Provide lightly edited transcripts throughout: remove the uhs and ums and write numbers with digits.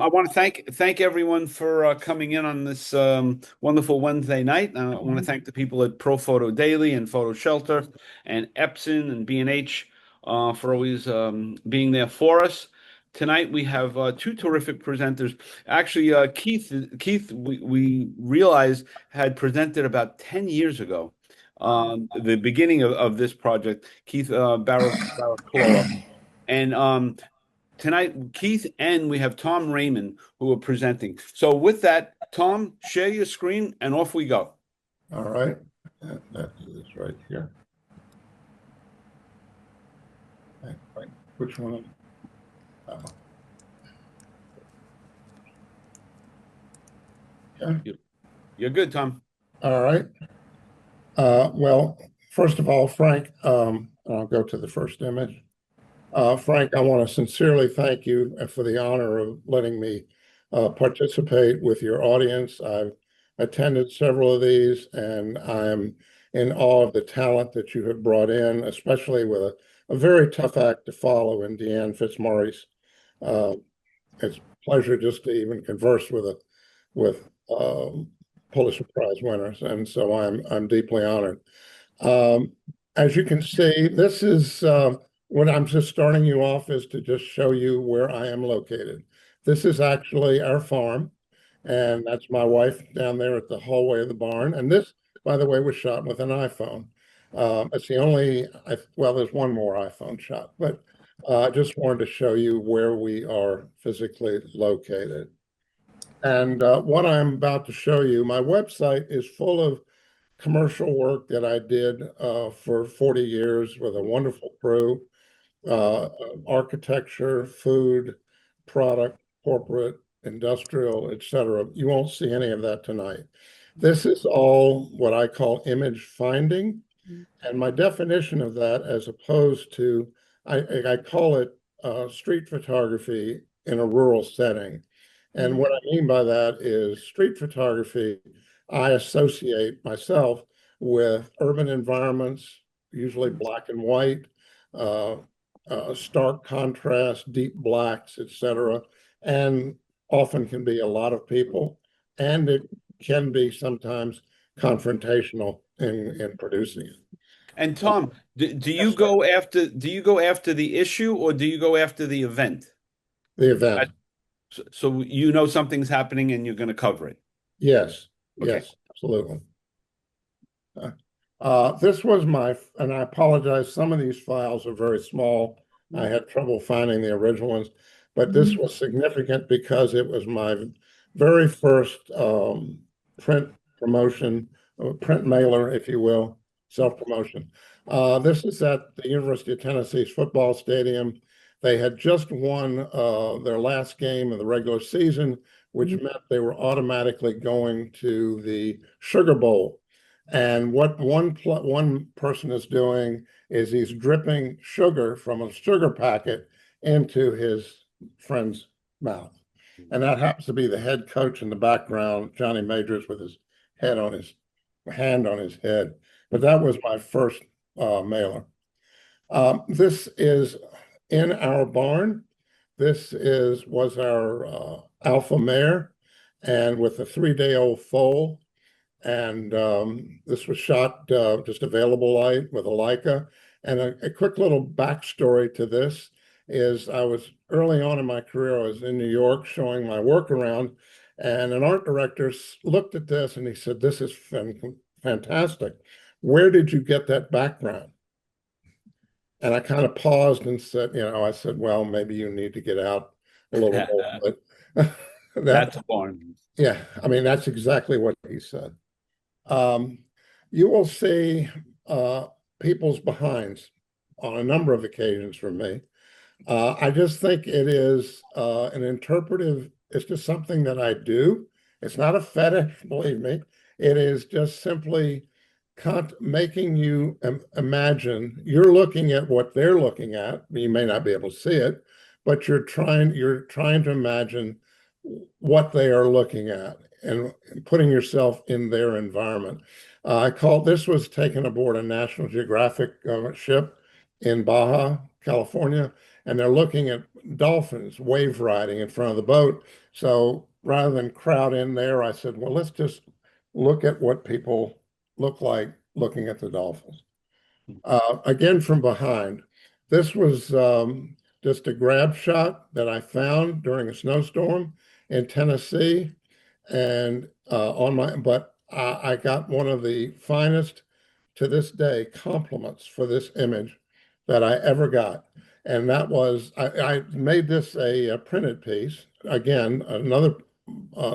I want to thank everyone for coming in on this wonderful Wednesday night. I want to thank the people at Pro Photo Daily and Photo Shelter and Epson and B&H for always being there for us. Tonight we have two terrific presenters. Actually, Keith, we realized had presented about 10 years ago. The beginning of this project, Keith Barraclough. And tonight, Keith and we have Tom Raymond who are presenting. So with that, Tom, share your screen and off we go. All right. That is right here. Wait, which one? Oh. Okay. You're good, Tom. All right. Well, first of all, Frank, I'll go to the first image. Frank, I want to sincerely thank you for the honor of letting me participate with your audience. I've attended several of these, and I'm in awe of the talent that you have brought in, especially with a very tough act to follow in Deanne Fitzmaurice. It's a pleasure just to even converse with Pulitzer Prize winners, and so I'm deeply honored. As you can see, this is what I'm just starting you off is to just show you where I am located. This is actually our farm, and that's my wife down there at the hallway of the barn. And this, by the way, was shot with an iPhone. It's the only, well, there's one more iPhone shot, but I just wanted to show you where we are physically located. And what I'm about to show you, my website is full of commercial work that I did for 40 years with a wonderful crew, architecture, food, product, corporate, industrial, etc. You won't see any of that tonight. This is all what I call image finding. And my definition of that, as opposed to, I call it street photography in a rural setting. And what I mean by that is street photography, I associate myself with urban environments, usually black and white, stark contrast, deep blacks, etc., and often can be a lot of people, and it can be sometimes confrontational in producing it. And Tom, do you go after the issue or do you go after the event? The event. So you know something's happening and you're going to cover it. Yes, Okay. yes, absolutely. This was and I apologize, some of these files are very small. I had trouble finding the original ones, but this was significant because it was my very first print promotion, print mailer, if you will, self-promotion. This is at the University of Tennessee's football stadium. They had just won their last game of the regular season, which meant they were automatically going to the Sugar Bowl. And what one person is doing is he's dripping sugar from a sugar packet into his friend's mouth. And that happens to be the head coach in the background, Johnny Majors, with his hand on his head. But that was my first mailer. This is in our barn. This was our alpha mare, and with a 3-day-old foal. And this was shot just available light with a Leica. And a quick little backstory to this is I was early on in my career, I was in New York showing my work around, and an art director looked at this and he said, "This is fantastic. Where did you get that background?" And I kind of paused and said, I said, "Well, maybe you need to get out a little more." But That's a barn. yeah, I mean, that's exactly what he said. You will see people's behinds on a number of occasions from me. I just think it is an interpretive, it's just something that I do. It's not a fetish, believe me. It is just simply making you imagine you're looking at what they're looking at. You may not be able to see it, but you're trying to imagine what they are looking at and putting yourself in their environment. This was taken aboard a National Geographic ship in Baja, California, and they're looking at dolphins wave riding in front of the boat. So rather than crowd in there, I said, well, let's just look at what people look like looking at the dolphins. Again from behind. This was just a grab shot that I found during a snowstorm in Tennessee, and but I got one of the finest to this day compliments for this image that I ever got. And that was, I made this a printed piece, again, another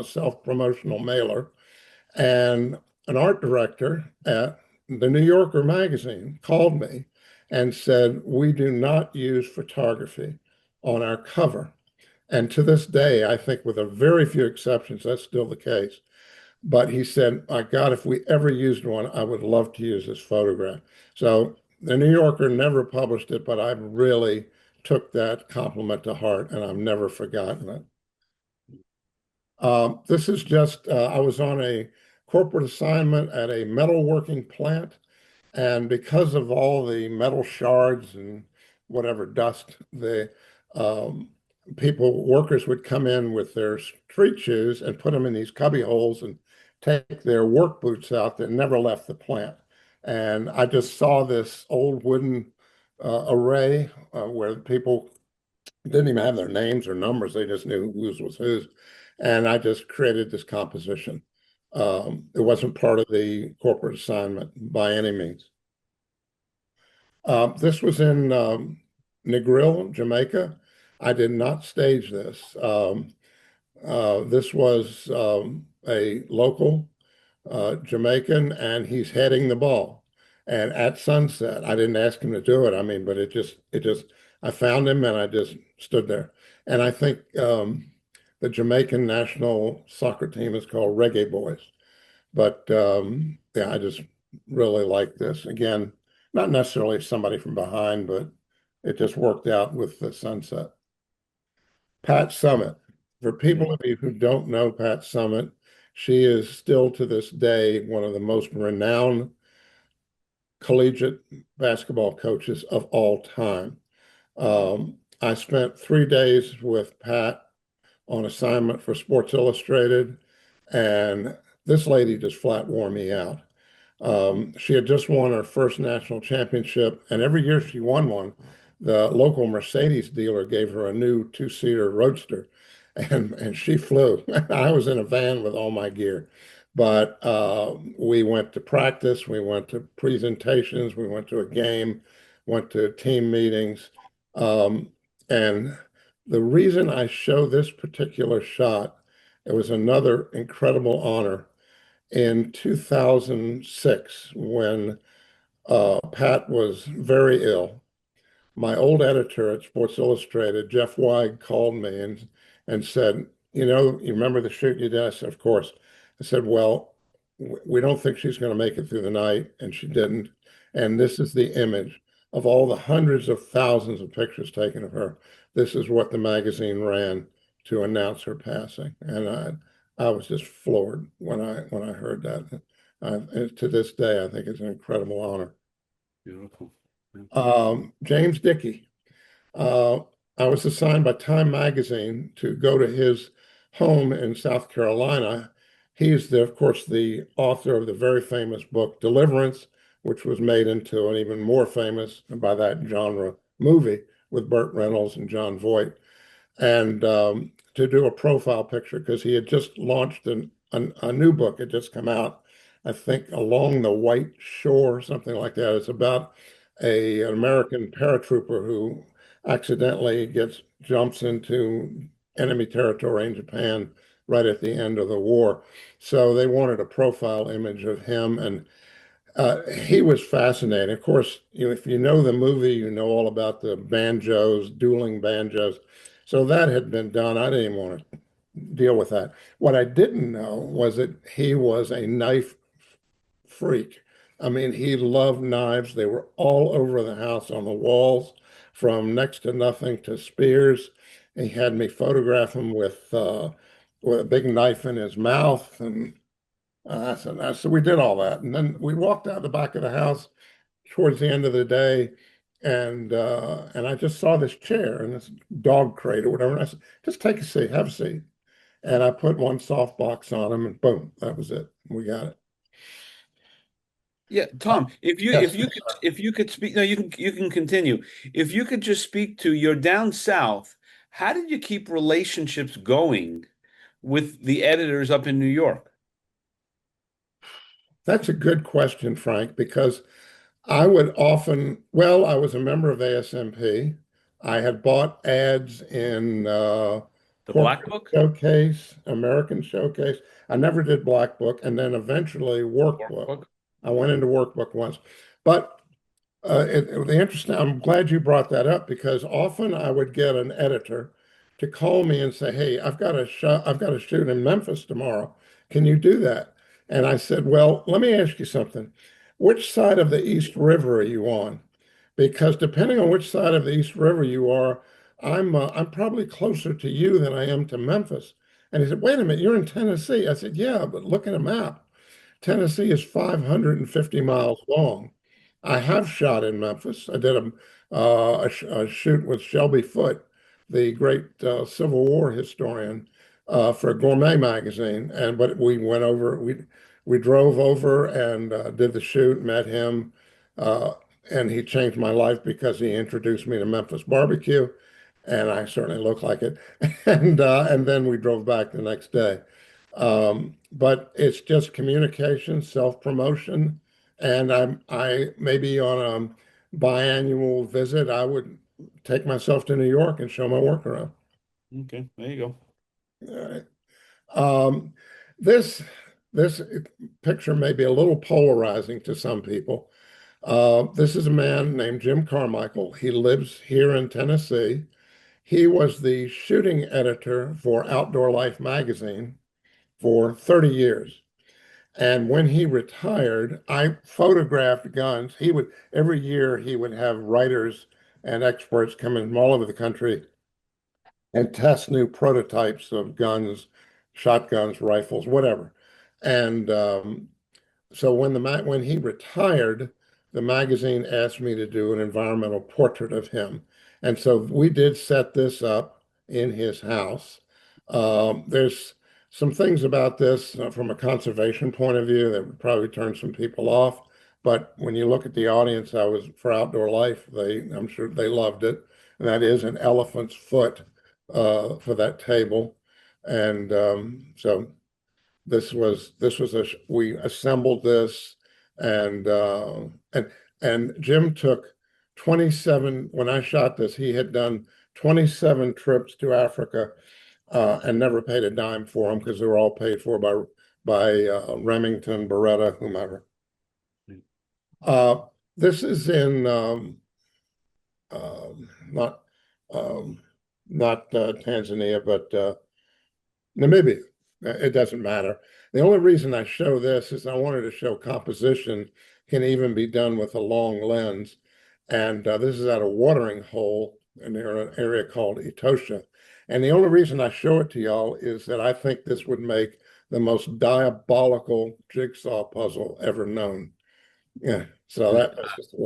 self-promotional mailer. And an art director at the New Yorker magazine called me and said, we do not use photography on our cover. And to this day, I think with a very few exceptions, that's still the case. But he said, my God, if we ever used one, I would love to use this photograph. So the New Yorker never published it, but I really took that compliment to heart and I've never forgotten it. This is just, I was on a corporate assignment at a metalworking plant. And because of all the metal shards and whatever dust, the um, workers would come in with their street shoes and put them in these cubby holes and take their work boots out that never left the plant. And I just saw this old wooden array where people didn't even have their names or numbers. They just knew whose was whose. And I just created this composition. It wasn't part of the corporate assignment by any means. This was in Negril, Jamaica. I did not stage this. This was a local Jamaican, and he's heading the ball. And at sunset, I didn't ask him to do it. I mean, but I found him and I just stood there. And I think the Jamaican national soccer team is called Reggae Boys. But yeah, I just really like this. Again, not necessarily somebody from behind, but it just worked out with the sunset. Pat Summitt. For people of you who don't know Pat Summitt, she is still to this day one of the most renowned collegiate basketball coaches of all time. I spent 3 days with Pat on assignment for Sports Illustrated, and this lady just flat wore me out. She had just won her first national championship, and every year she won one, the local Mercedes dealer gave her a new two-seater roadster, and she flew. I was in a van with all my gear, but we went to practice, we went to presentations, we went to a game, went to team meetings, and the reason I show this particular shot, it was another incredible honor in 2006 when Pat was very ill. My old editor at Sports Illustrated, Jeff Weig, called me and said, you remember the shoot you did? I said, of course. I said, well, we don't think she's going to make it through the night, and she didn't. And this is the image of all the hundreds of thousands of pictures taken of her. This is what the magazine ran to announce her passing, and I was just floored when I heard that. To this day, I think it's an incredible honor. Beautiful. James Dickey. Uh, I was assigned by Time Magazine to go to his home in South Carolina. He's, of course, the author of the very famous book Deliverance, which was made into an even more famous, by that genre, movie with Burt Reynolds and Jon Voight. And to do a profile picture, because he had just launched a new book. It just come out, I think, Along the White Shore, something like that. It's about an American paratrooper who accidentally jumps into enemy territory in Japan right at the end of the war. So they wanted a profile image of him, and he was fascinating. Of course, if you know the movie, you know all about the banjos, dueling banjos. So that had been done. I didn't even want to deal with that. What I didn't know was that he was a knife freak. I mean, he loved knives. They were all over the house on the walls, from next to nothing to spears. He had me photograph him with a big knife in his mouth. And so we did all that. And then we walked out the back of the house towards the end of the day. and I just saw this chair and this dog crate or whatever. And I said, just take a seat, have a seat. And I put one softbox on him, and boom, that was it. We got it. Yeah, Tom, Yes. if you could speak, no, you can continue. If you could just speak to you're down south, how did you keep relationships going with the editors up in New York? That's a good question, Frank, because I would often, well, I was a member of ASMP. I had bought ads in The Black Corporate Book? Showcase, American Showcase. I never did Black Book, and then eventually Workbook. Workbook? I went into Workbook once. But the interesting, I'm glad you brought that up because often I would get an editor to call me and say, "Hey, I've got a shoot in Memphis tomorrow. Can you do that?" And I said, "Well, let me ask you something. Which side of the East River are you on? Because depending on which side of the East River you are, I'm probably closer to you than I am to Memphis." And he said, "Wait a minute, you're in Tennessee." I said, "Yeah, but look at a map. Tennessee is 550 miles long. I have shot in Memphis. I did a shoot with Shelby Foote, the great Civil War historian, for a gourmet magazine. And but we went over, we drove over and did the shoot, met him, uh, and he changed my life because he introduced me to Memphis barbecue, and I certainly look like it. And then we drove back the next day. But it's just communication, self-promotion, and I maybe on a biannual visit, I would take myself to New York and show my work around. Okay, there you go. All right. Um, this this picture may be a little polarizing to some people. This is a man named Jim Carmichael. He lives here in Tennessee. He was the shooting editor for Outdoor Life magazine for 30 years. And when he retired, I photographed guns. He would every year he would have writers and experts come in from all over the country and test new prototypes of guns, shotguns, rifles, whatever. And so when he retired, the magazine asked me to do an environmental portrait of him, and so we did set this up in his house. There's some things about this from a conservation point of view that would probably turn some people off, but when you look at the audience, I was for Outdoor Life. I'm sure they loved it. And that is an elephant's foot for that table, and so we assembled this and and Jim took 27 when I shot this, he had done 27 trips to Africa and never paid a dime for them because they were all paid for by Remington, Beretta, whomever. Uh, this is in not not Tanzania, but Namibia. It doesn't matter. The only reason I show this is I wanted to show composition can even be done with a long lens. And this is at a watering hole in an area called Etosha. And the only reason I show it to y'all is that I think this would make the most diabolical jigsaw puzzle ever known. Yeah, so that's just a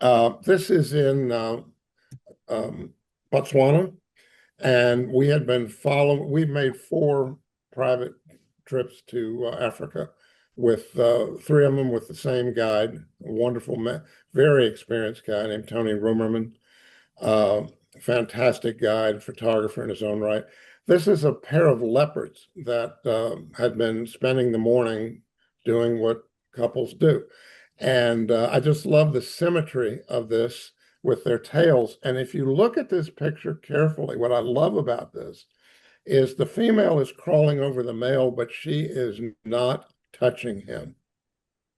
little. This is in Botswana. And we had been following, we made four private trips to Africa with three of them with the same guide, a wonderful, very experienced guy named Tony Rumerman, uh, fantastic guide, photographer in his own right. This is a pair of leopards that had been spending the morning doing what couples do. And I just love the symmetry of this with their tails. And if you look at this picture carefully, what I love about this is the female is crawling over the male, but she is not touching him.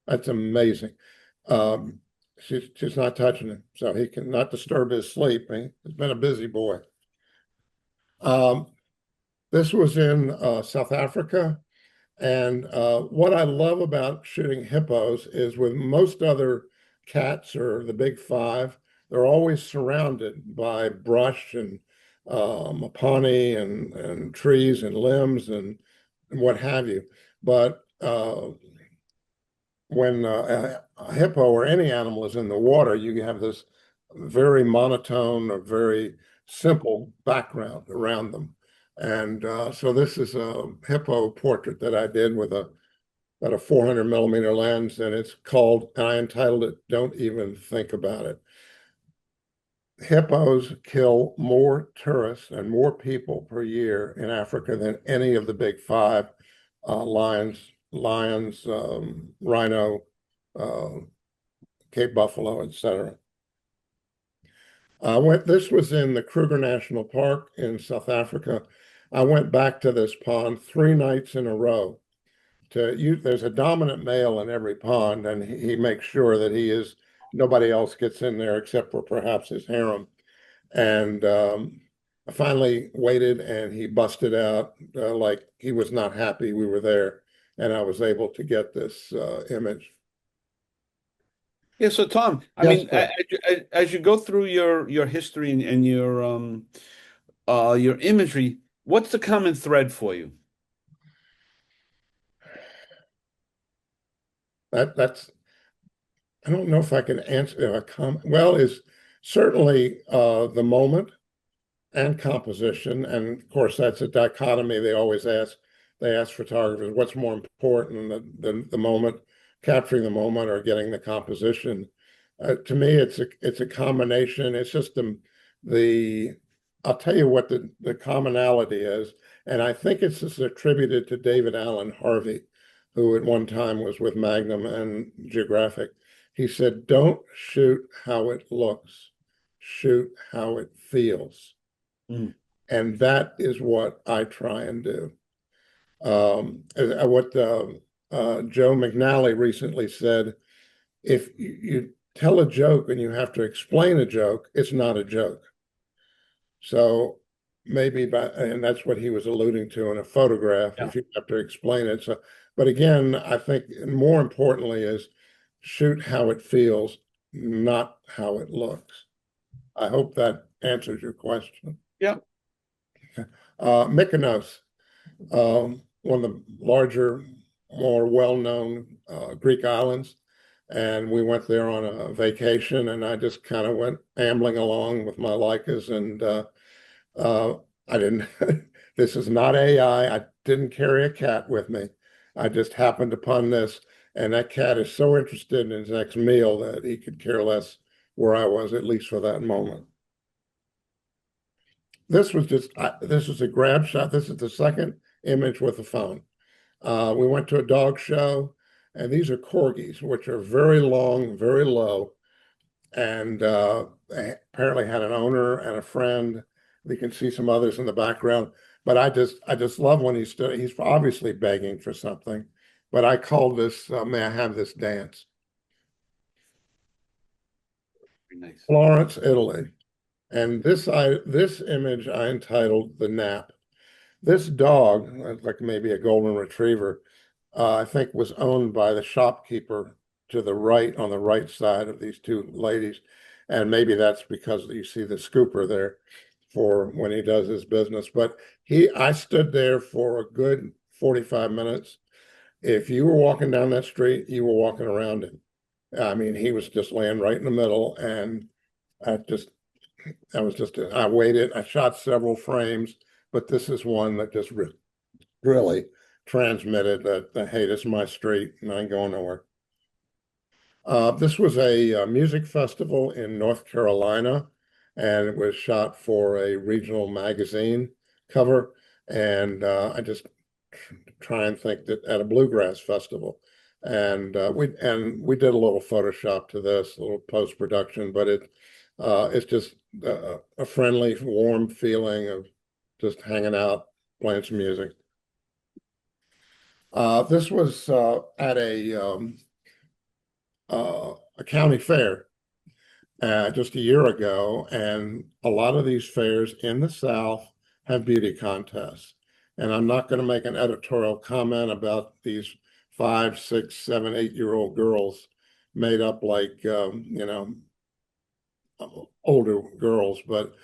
That's amazing. Um, she's not touching him, so he can not disturb his sleep. He's been a busy boy. Um, this was in South Africa. And what I love about shooting hippos is with most other cats or the big five, they're always surrounded by brush and mapani and trees and limbs and what have you. But when a hippo or any animal is in the water, you have this very monotone or very simple background around them. And so this is a hippo portrait that I did with about a 400 millimeter lens, and it's called, and I entitled it, Don't Even Think About It. Hippos kill more tourists and more people per year in Africa than any of the big five, lions, rhino, uh, Cape Buffalo, etc. This was in the Kruger National Park in South Africa. I went back to this pond 3 nights in a row. There's a dominant male in every pond, and he makes sure that nobody else gets in there except for perhaps his harem. And I finally waited, and he busted out like he was not happy we were there, and I was able to get this image. Yeah, so Tom, I Yes, mean, sir. as you go through your history and your imagery, what's the common thread for you? That's I don't know if I can answer a comment. Well, is certainly the moment and composition, and of course that's a dichotomy they always ask. They ask photographers what's more important, the moment, capturing the moment, or getting the composition. To me, it's a combination. It's just the I'll tell you what the commonality is, and I think it's just attributed to David Allen Harvey, who at one time was with Magnum and Geographic. He said, "Don't shoot how it looks, shoot how it feels." Mm. And that is what I try and do. What Joe McNally recently said, if you tell a joke and you have to explain a joke, it's not a joke. So and that's what he was alluding to in a photograph, Yeah. if you have to explain it. So, but again, I think more importantly is shoot how it feels, not how it looks. I hope that answers your question. Yeah. Mykonos, one of the larger, more well-known Greek islands. And we went there on a vacation, and I just kind of went ambling along with my Leicas, and uh, I didn't, this is not AI. I didn't carry a cat with me. I just happened upon this, and that cat is so interested in his next meal that he could care less where I was, at least for that moment. This was a grab shot. This is the second image with the phone. We went to a dog show, and these are corgis, which are very long, very low, and they apparently had an owner and a friend. You can see some others in the background, but I just love when he's obviously begging for something. But I called this, may I have this dance? Very nice. Florence, Italy. And this image I entitled The Nap. This dog, like maybe a golden retriever, I think was owned by the shopkeeper to the right, on the right side of these two ladies. And maybe that's because you see the scooper there for when he does his business. But I stood there for a good 45 minutes. If you were walking down that street, you were walking around him. I mean, he was just laying right in the middle. And I just, I waited, I shot several frames, but this is one that just really transmitted that, hey, this is my street and I ain't going nowhere. This was a music festival in North Carolina, and it was shot for a regional magazine cover. And I just try and think that at a bluegrass festival. And we did a little Photoshop to this, a little post production, but it's just a friendly, warm feeling of just hanging out, playing some music. This was at a county fair just a year ago, and a lot of these fairs in the South have beauty contests. And I'm not going to make an editorial comment about these 5, 6, 7, 8-year-old girls made up like older girls, but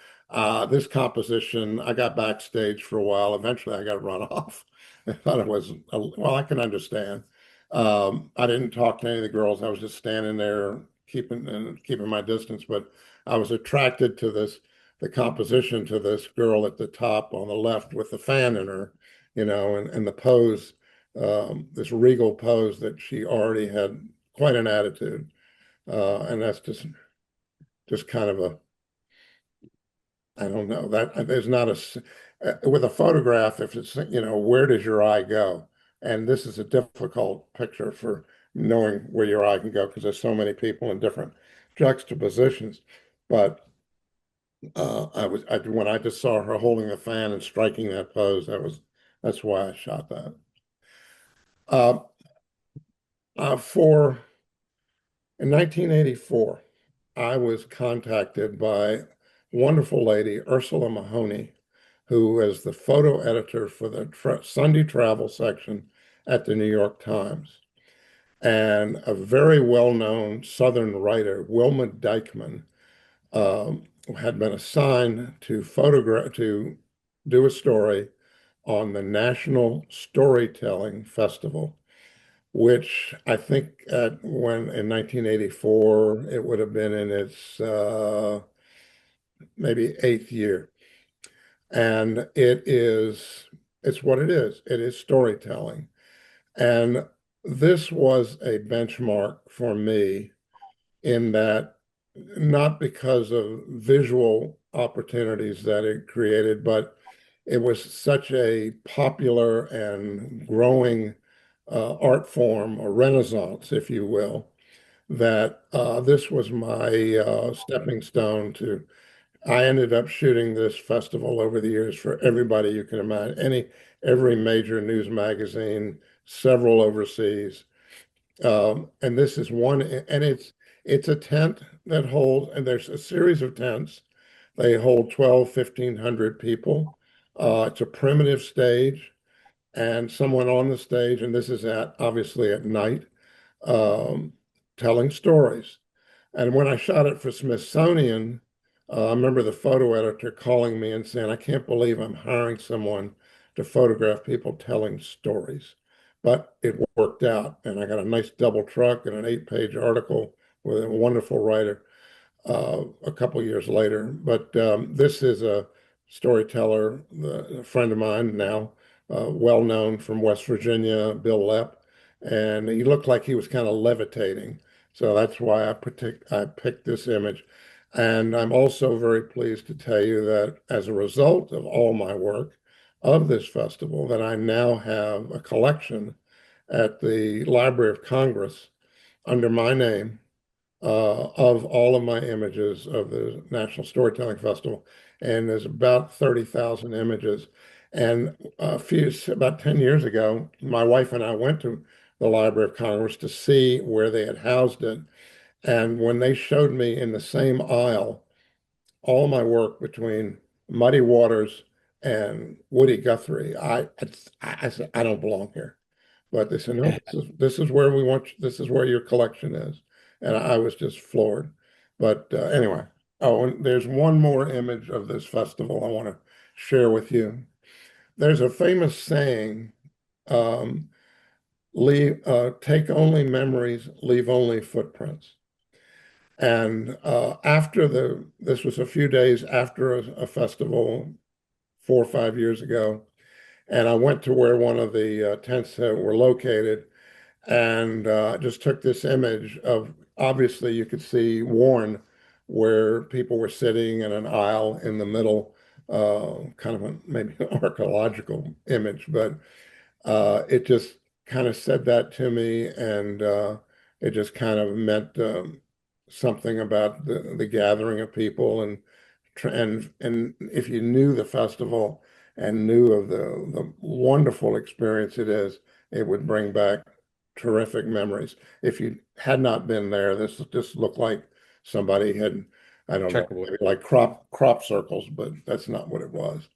this composition, I got backstage for a while. Eventually, I got run off. I thought it was well, I can understand. I didn't talk to any of the girls. I was just standing there keeping my distance, but I was attracted to the composition to this girl at the top on the left with the fan in her, and the pose, this regal pose that she already had quite an attitude. And that's just kind of I don't know that there's not with a photograph, if it's, where does your eye go? And this is a difficult picture for knowing where your eye can go because there's so many people in different juxtapositions. But when I just saw her holding the fan and striking that pose, that's why I shot that. Uh, for In 1984, I was contacted by a wonderful lady, Ursula Mahoney, who is the photo editor for the Sunday travel section at the New York Times, and a very well-known Southern writer, Wilma Dykeman, had been assigned to do a story on the National Storytelling Festival, which I think when in 1984 it would have been in its maybe eighth year. And it's what it is. It is storytelling. And this was a benchmark for me in that, not because of visual opportunities that it created, but it was such a popular and growing art form, a renaissance, if you will, that this was my stepping stone to. I ended up shooting this festival over the years for everybody you can imagine, every major news magazine, several overseas. And this is one, and it's a tent that holds, and there's a series of tents. They hold 1,500 people. It's a primitive stage, and someone on the stage, and this is obviously at night, um, telling stories. And when I shot it for Smithsonian, I remember the photo editor calling me and saying, "I can't believe I'm hiring someone to photograph people telling stories." But it worked out, and I got a nice double truck and an 8-page article with a wonderful writer a couple years later. But this is a storyteller, a friend of mine now, well known from West Virginia, Bill Lepp, and he looked like he was kind of levitating. So that's why I picked this image. And I'm also very pleased to tell you that as a result of all my work of this festival, that I now have a collection at the Library of Congress under my name of all of my images of the National Storytelling Festival. And there's about 30,000 images. And about 10 years ago, my wife and I went to the Library of Congress to see where they had housed it. And when they showed me in the same aisle all my work between Muddy Waters and Woody Guthrie, I said, I don't belong here. But they said, no, this is where we want you, this is where your collection is. And I was just floored. But anyway, oh, and there's one more image of this festival I want to share with you. There's a famous saying, um, take only memories, leave only footprints. And this was a few days after a festival 4 or 5 years ago. And I went to where one of the tents were located, and just took this image of, obviously you could see Warren where people were sitting in an aisle in the middle, kind of maybe an archaeological image, but it just kind of said that to me, and it just kind of meant something about the gathering of people, and if you knew the festival and knew of the wonderful experience it is, it would bring back terrific memories. If you had not been there, this just looked like somebody had, I don't know, Checkerboard. maybe like crop circles, but that's not what it was.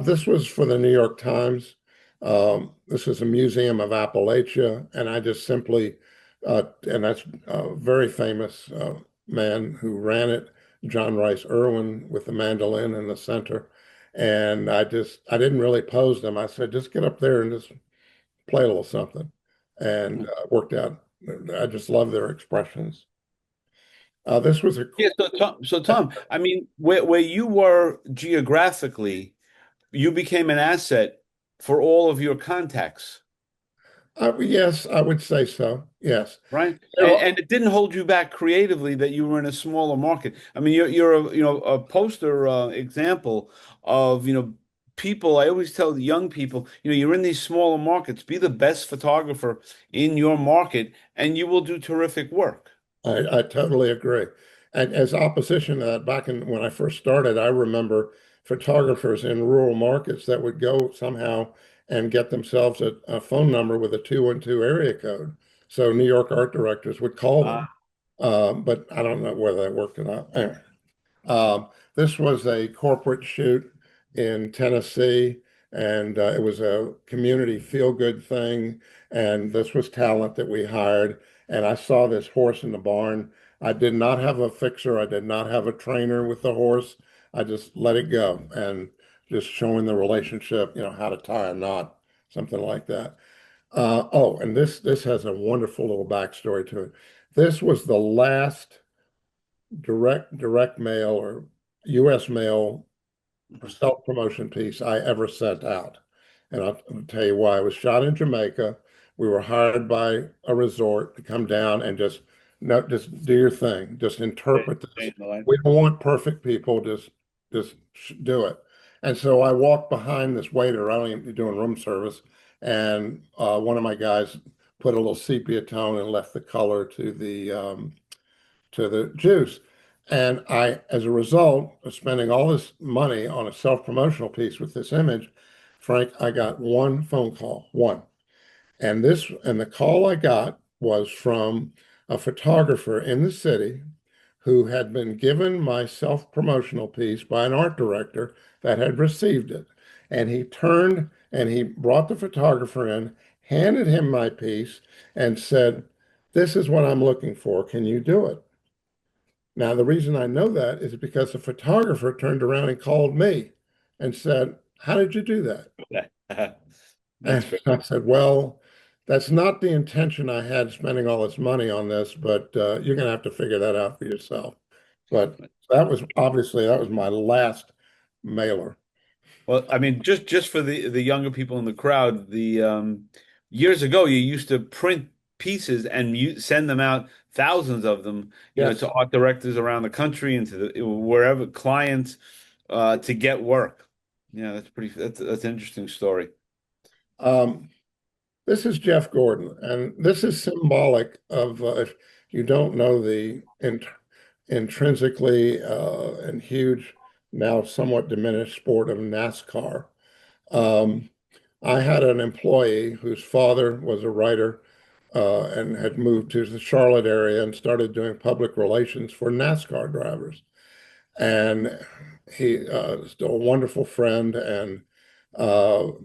This was for the New York Times. This is a museum of Appalachia, and I just simply, and that's a very famous man who ran it, John Rice Irwin, with the mandolin in the center. And I didn't really pose them. I said, just get up there and just play a little something. and worked out. I just love their expressions. This was a Yeah, so Tom, I mean, where you were geographically, you became an asset for all of your contacts, yes, I would say so. Yes. right? There And it didn't hold you back creatively that you were in a smaller market. I mean, you're a a poster example of people. I always tell the young people, you're in these smaller markets. Be the best photographer in your market, and you will do terrific work. I totally agree. And as opposition to that, back in when I first started, I remember photographers in rural markets that would go somehow and get themselves a phone number with a 212 area code. So New York art directors would call them. But I don't know whether that worked or not. Anyway. This was a corporate shoot in Tennessee, and it was a community feel-good thing. And this was talent that we hired. And I saw this horse in the barn. I did not have a fixer. I did not have a trainer with the horse. I just let it go and just showing the relationship, how to tie a knot, something like that. Oh, and this has a wonderful little backstory to it. This was the last direct mail or U.S. mail self-promotion piece I ever sent out. And I'll tell you why. I was shot in Jamaica. We were hired by a resort to come down and just no, just do your thing. Just interpret this. We don't want perfect people. Just do it. And so I walked behind this waiter. I don't even be doing room service, and one of my guys put a little sepia tone and left the color to the juice. And as a result of spending all this money on a self-promotional piece with this image, Frank, I got one phone call, one. And the call I got was from a photographer in the city who had been given my self-promotional piece by an art director that had received it. And he turned and he brought the photographer in, handed him my piece, and said, "This is what I'm looking for. Can you do it?" Now, the reason I know that is because the photographer turned around and called me and said, "How did you do that?" That's And great. I said, "Well, that's not the intention I had spending all this money on this, but you're going to have to figure that out for yourself." But that was my last mailer. Well, I mean, just for the younger people in the crowd, the years ago you used to print pieces and you send them out, thousands of them, to Yes. art directors around the country and to wherever clients to get work. Yeah, that's an interesting story. Um, this is Jeff Gordon, and this is symbolic of if you don't know the intrinsically and huge, now somewhat diminished sport of NASCAR. Um, I had an employee whose father was a writer and had moved to the Charlotte area and started doing public relations for NASCAR drivers. And he is still a wonderful friend. And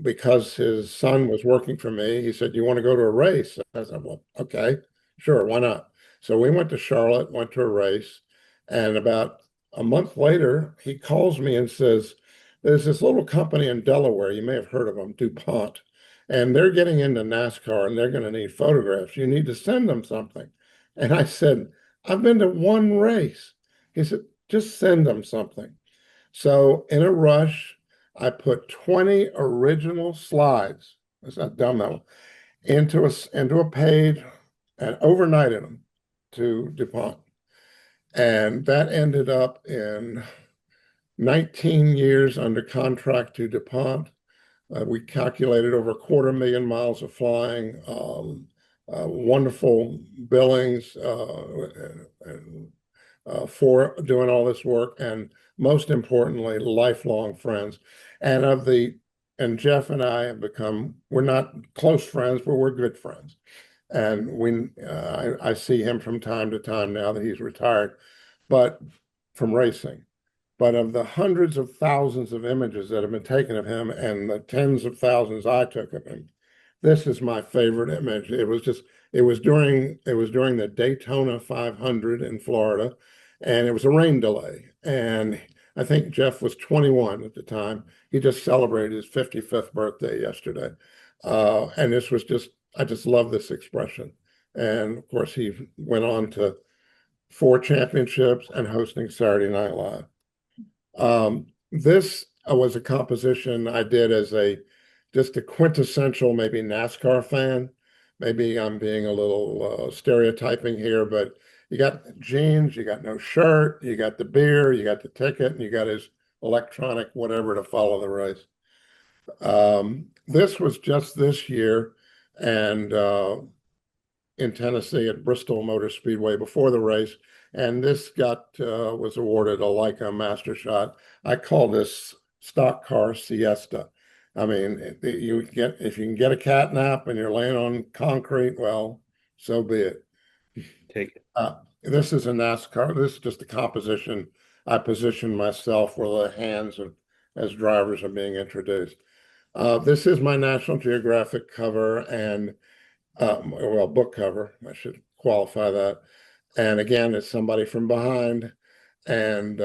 because his son was working for me, he said, "You want to go to a race?" I said, "Well, okay, sure, why not?" So we went to Charlotte, went to a race. And about a month later, he calls me and says, "There's this little company in Delaware. You may have heard of them, DuPont. And they're getting into NASCAR and they're going to need photographs. You need to send them something." And I said, "I've been to one race." He said, "Just send them something." So in a rush, I put 20 original slides. It's not dumb that one, into a page and overnighted them to DuPont. And that ended up in 19 years under contract to DuPont. We calculated over 250,000 miles of flying, wonderful billings, and for doing all this work, and most importantly, lifelong friends. And and Jeff and I have become, we're not close friends, but we're good friends. And I see him from time to time now that he's retired, but from racing. But of the hundreds of thousands of images that have been taken of him and the tens of thousands I took of him, this is my favorite image. It was during the Daytona 500 in Florida, and it was a rain delay. And I think Jeff was 21 at the time. He just celebrated his 55th birthday yesterday. And this was just I just love this expression. And of course, he went on to 4 championships and hosting Saturday Night Live. This was a composition I did as a just a quintessential maybe NASCAR fan. Maybe I'm being a little stereotyping here, but you got jeans, you got no shirt, you got the beer, you got the ticket, and you got his electronic whatever to follow the race. This was just this year, and in Tennessee at Bristol Motor Speedway before the race, and this got was awarded a Leica Master Shot. I call this stock car siesta. I mean, you get if you can get a cat nap and you're laying on concrete, well, so be it. Take it. This is a NASCAR. This is just a composition. I position myself where the hands of as drivers are being introduced. This is my National Geographic cover and well, book cover. I should qualify that. And again, it's somebody from behind, and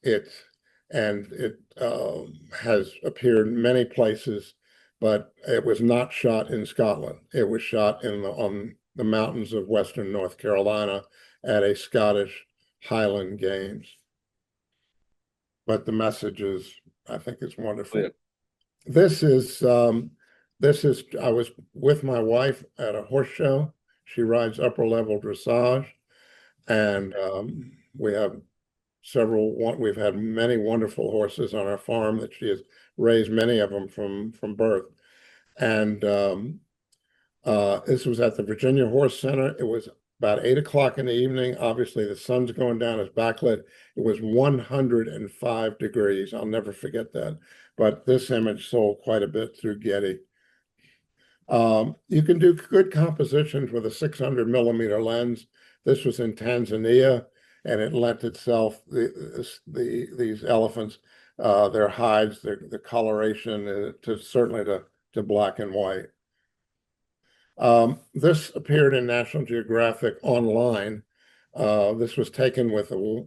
it has appeared many places, but it was not shot in Scotland. It was shot on the mountains of Western North Carolina at a Scottish Highland Games. But the message is, I think, it's wonderful. Yeah. This is I was with my wife at a horse show. She rides upper level dressage, and we have we've had many wonderful horses on our farm that she has raised many of them from birth. And this was at the Virginia Horse Center. It was about 8 o'clock in the evening. Obviously, the sun's going down, it's backlit. It was 105 degrees. I'll never forget that. But this image sold quite a bit through Getty. You can do good compositions with a 600 millimeter lens. This was in Tanzania, and it lent itself these elephants, their hides, the coloration to certainly to black and white. This appeared in National Geographic online. This was taken with a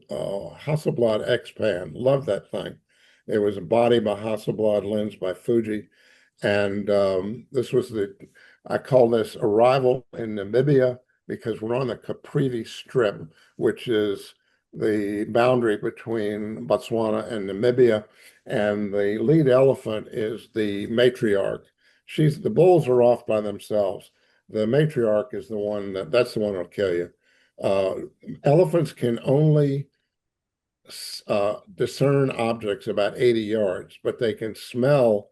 Hasselblad X-Pan. Love that thing. It was a body by Hasselblad, lens by Fuji. And this was I call this arrival in Namibia because we're on the Caprivi Strip, which is the boundary between Botswana and Namibia. And the lead elephant is the matriarch. The bulls are off by themselves. The matriarch is the one that's the one that'll kill you. Elephants can only discern objects about 80 yards, but they can smell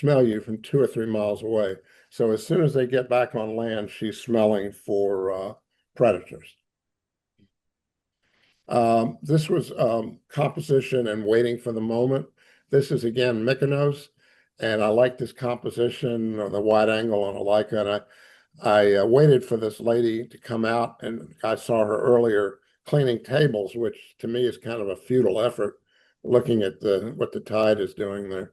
you from 2 or 3 miles away. So as soon as they get back on land, she's smelling for predators. This was composition and waiting for the moment. This is again Mykonos, and I like this composition, the wide angle on a Leica. And I waited for this lady to come out, and I saw her earlier cleaning tables, which to me is kind of a futile effort, looking at what the tide is doing there.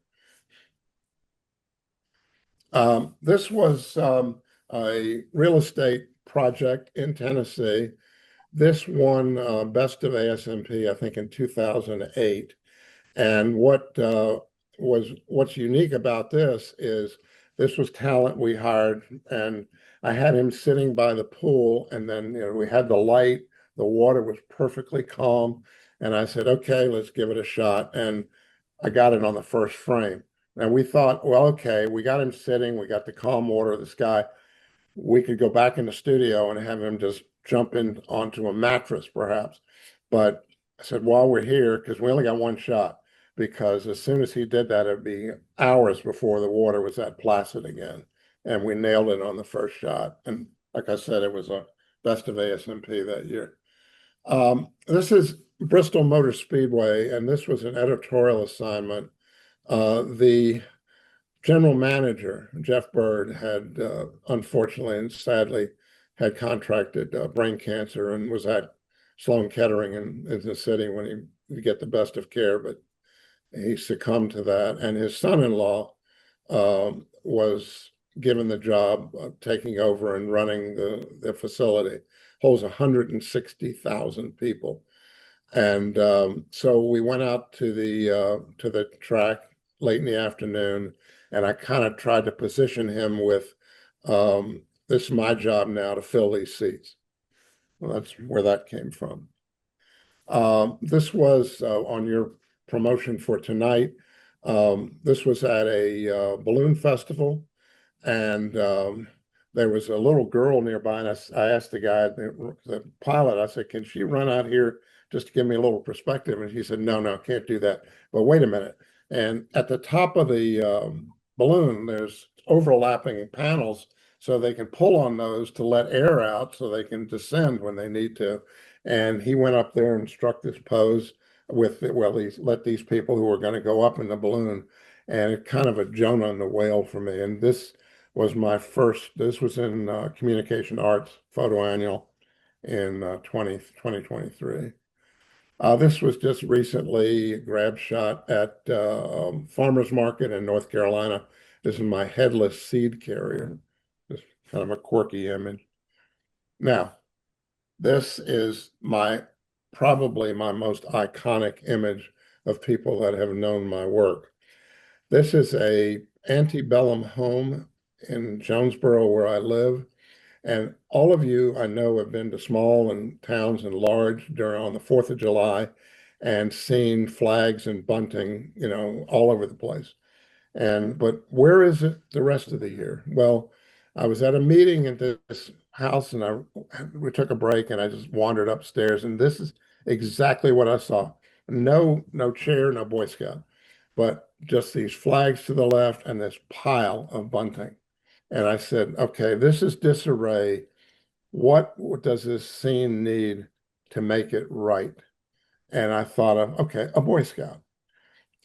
This was a real estate project in Tennessee. This won Best of ASMP, I think, in 2008. And what's unique about this is this was talent we hired, and I had him sitting by the pool, and then we had the light, the water was perfectly calm, and I said, okay, let's give it a shot. And I got it on the first frame. And we thought, well, okay, we got him sitting, we got the calm water of the sky. We could go back in the studio and have him just jump in onto a mattress, perhaps. But I said, while we're here, because we only got one shot, because as soon as he did that, it'd be hours before the water was that placid again. And we nailed it on the first shot. And like I said, it was a Best of ASMP that year. This is Bristol Motor Speedway, and this was an editorial assignment. The general manager, Jeff Bird, had unfortunately and sadly had contracted brain cancer and was at Sloan Kettering in the city when he get the best of care, but he succumbed to that. And his son-in-law was given the job of taking over and running the facility. Holds 160,000 people. And so we went out to the track late in the afternoon, and I kind of tried to position him with This is my job now to fill these seats. Well, that's where that came from. This was on your promotion for tonight. This was at a balloon festival, and there was a little girl nearby, and I asked the guy, the pilot, I said, "Can she run out here just to give me a little perspective?" And he said, "No, no, can't do that." But wait a minute. And at the top of the balloon, there's overlapping panels, so they can pull on those to let air out, so they can descend when they need to. And he went up there and struck this pose with, well, he let these people who were going to go up in the balloon, and it kind of a Jonah and the whale for me. And this was my first, this was in Communication Arts Photo Annual in 2023. This was just recently a grab shot at Farmers Market in North Carolina. This is my headless seed carrier. Just kind of a quirky image. Now, this is probably my most iconic image of people that have known my work. This is a antebellum home in Jonesboro where I live. And all of you I know have been to small and towns and large during on the 4th of July and seen flags and bunting, all over the place. But where is it the rest of the year? Well, I was at a meeting at this house, and we took a break, and I just wandered upstairs, and this is exactly what I saw. No chair, no Boy Scout, but just these flags to the left and this pile of bunting. And I said, okay, this is disarray. What does this scene need to make it right? And I thought of, okay, a Boy Scout.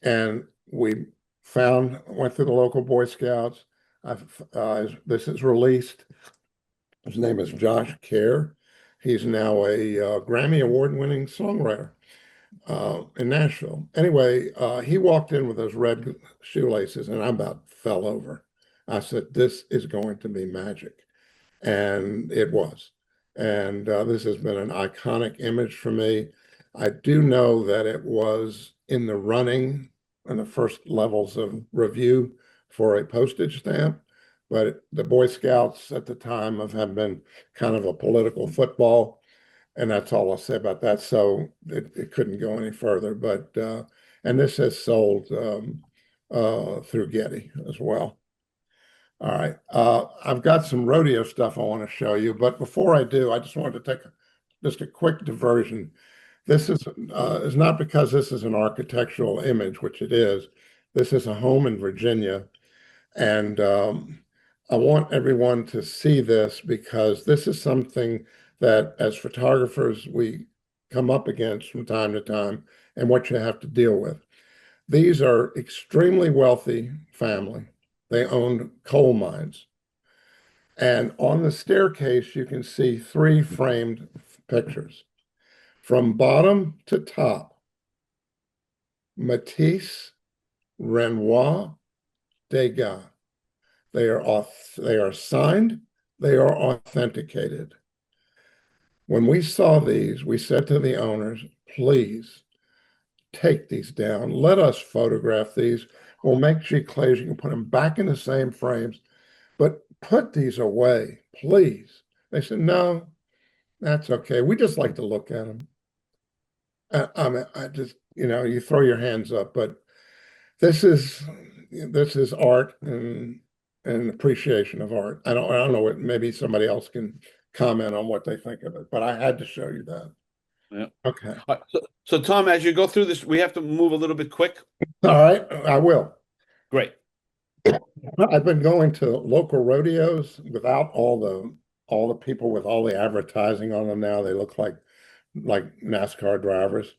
And we went to the local Boy Scouts. This is released. His name is Josh Kerr. He's now a Grammy Award-winning songwriter in Nashville. Anyway, he walked in with those red shoelaces, and I about fell over. I said, "This is going to be magic." And it was. And this has been an iconic image for me. I do know that it was in the running in the first levels of review for a postage stamp, but the Boy Scouts at the time have been kind of a political football, and that's all I'll say about that. So it couldn't go any further. But and this has sold through Getty as well. All right. I've got some rodeo stuff I want to show you, but before I do, I just wanted to take just a quick diversion. This is not because this is an architectural image, which it is. This is a home in Virginia, and I want everyone to see this because this is something that, as photographers, we come up against from time to time, and what you have to deal with. These are extremely wealthy family. They owned coal mines. And on the staircase, you can see three framed pictures. From bottom to top, Matisse, Renoir, Degas. They are signed, they are authenticated. When we saw these, we said to the owners, please take these down. Let us photograph these. We'll make giclées. You can put them back in the same frames, but put these away, please. They said, no, that's okay. We just like to look at them. I mean, I just, you throw your hands up, but this is art and appreciation of art. I don't know what, maybe somebody else can comment on what they think of it, but I had to show you that. Yeah. Okay. So Tom, as you go through this, we have to move a little bit quick. All right, I will. Great. I've been going to local rodeos without all the people with all the advertising on them now. They look like NASCAR drivers.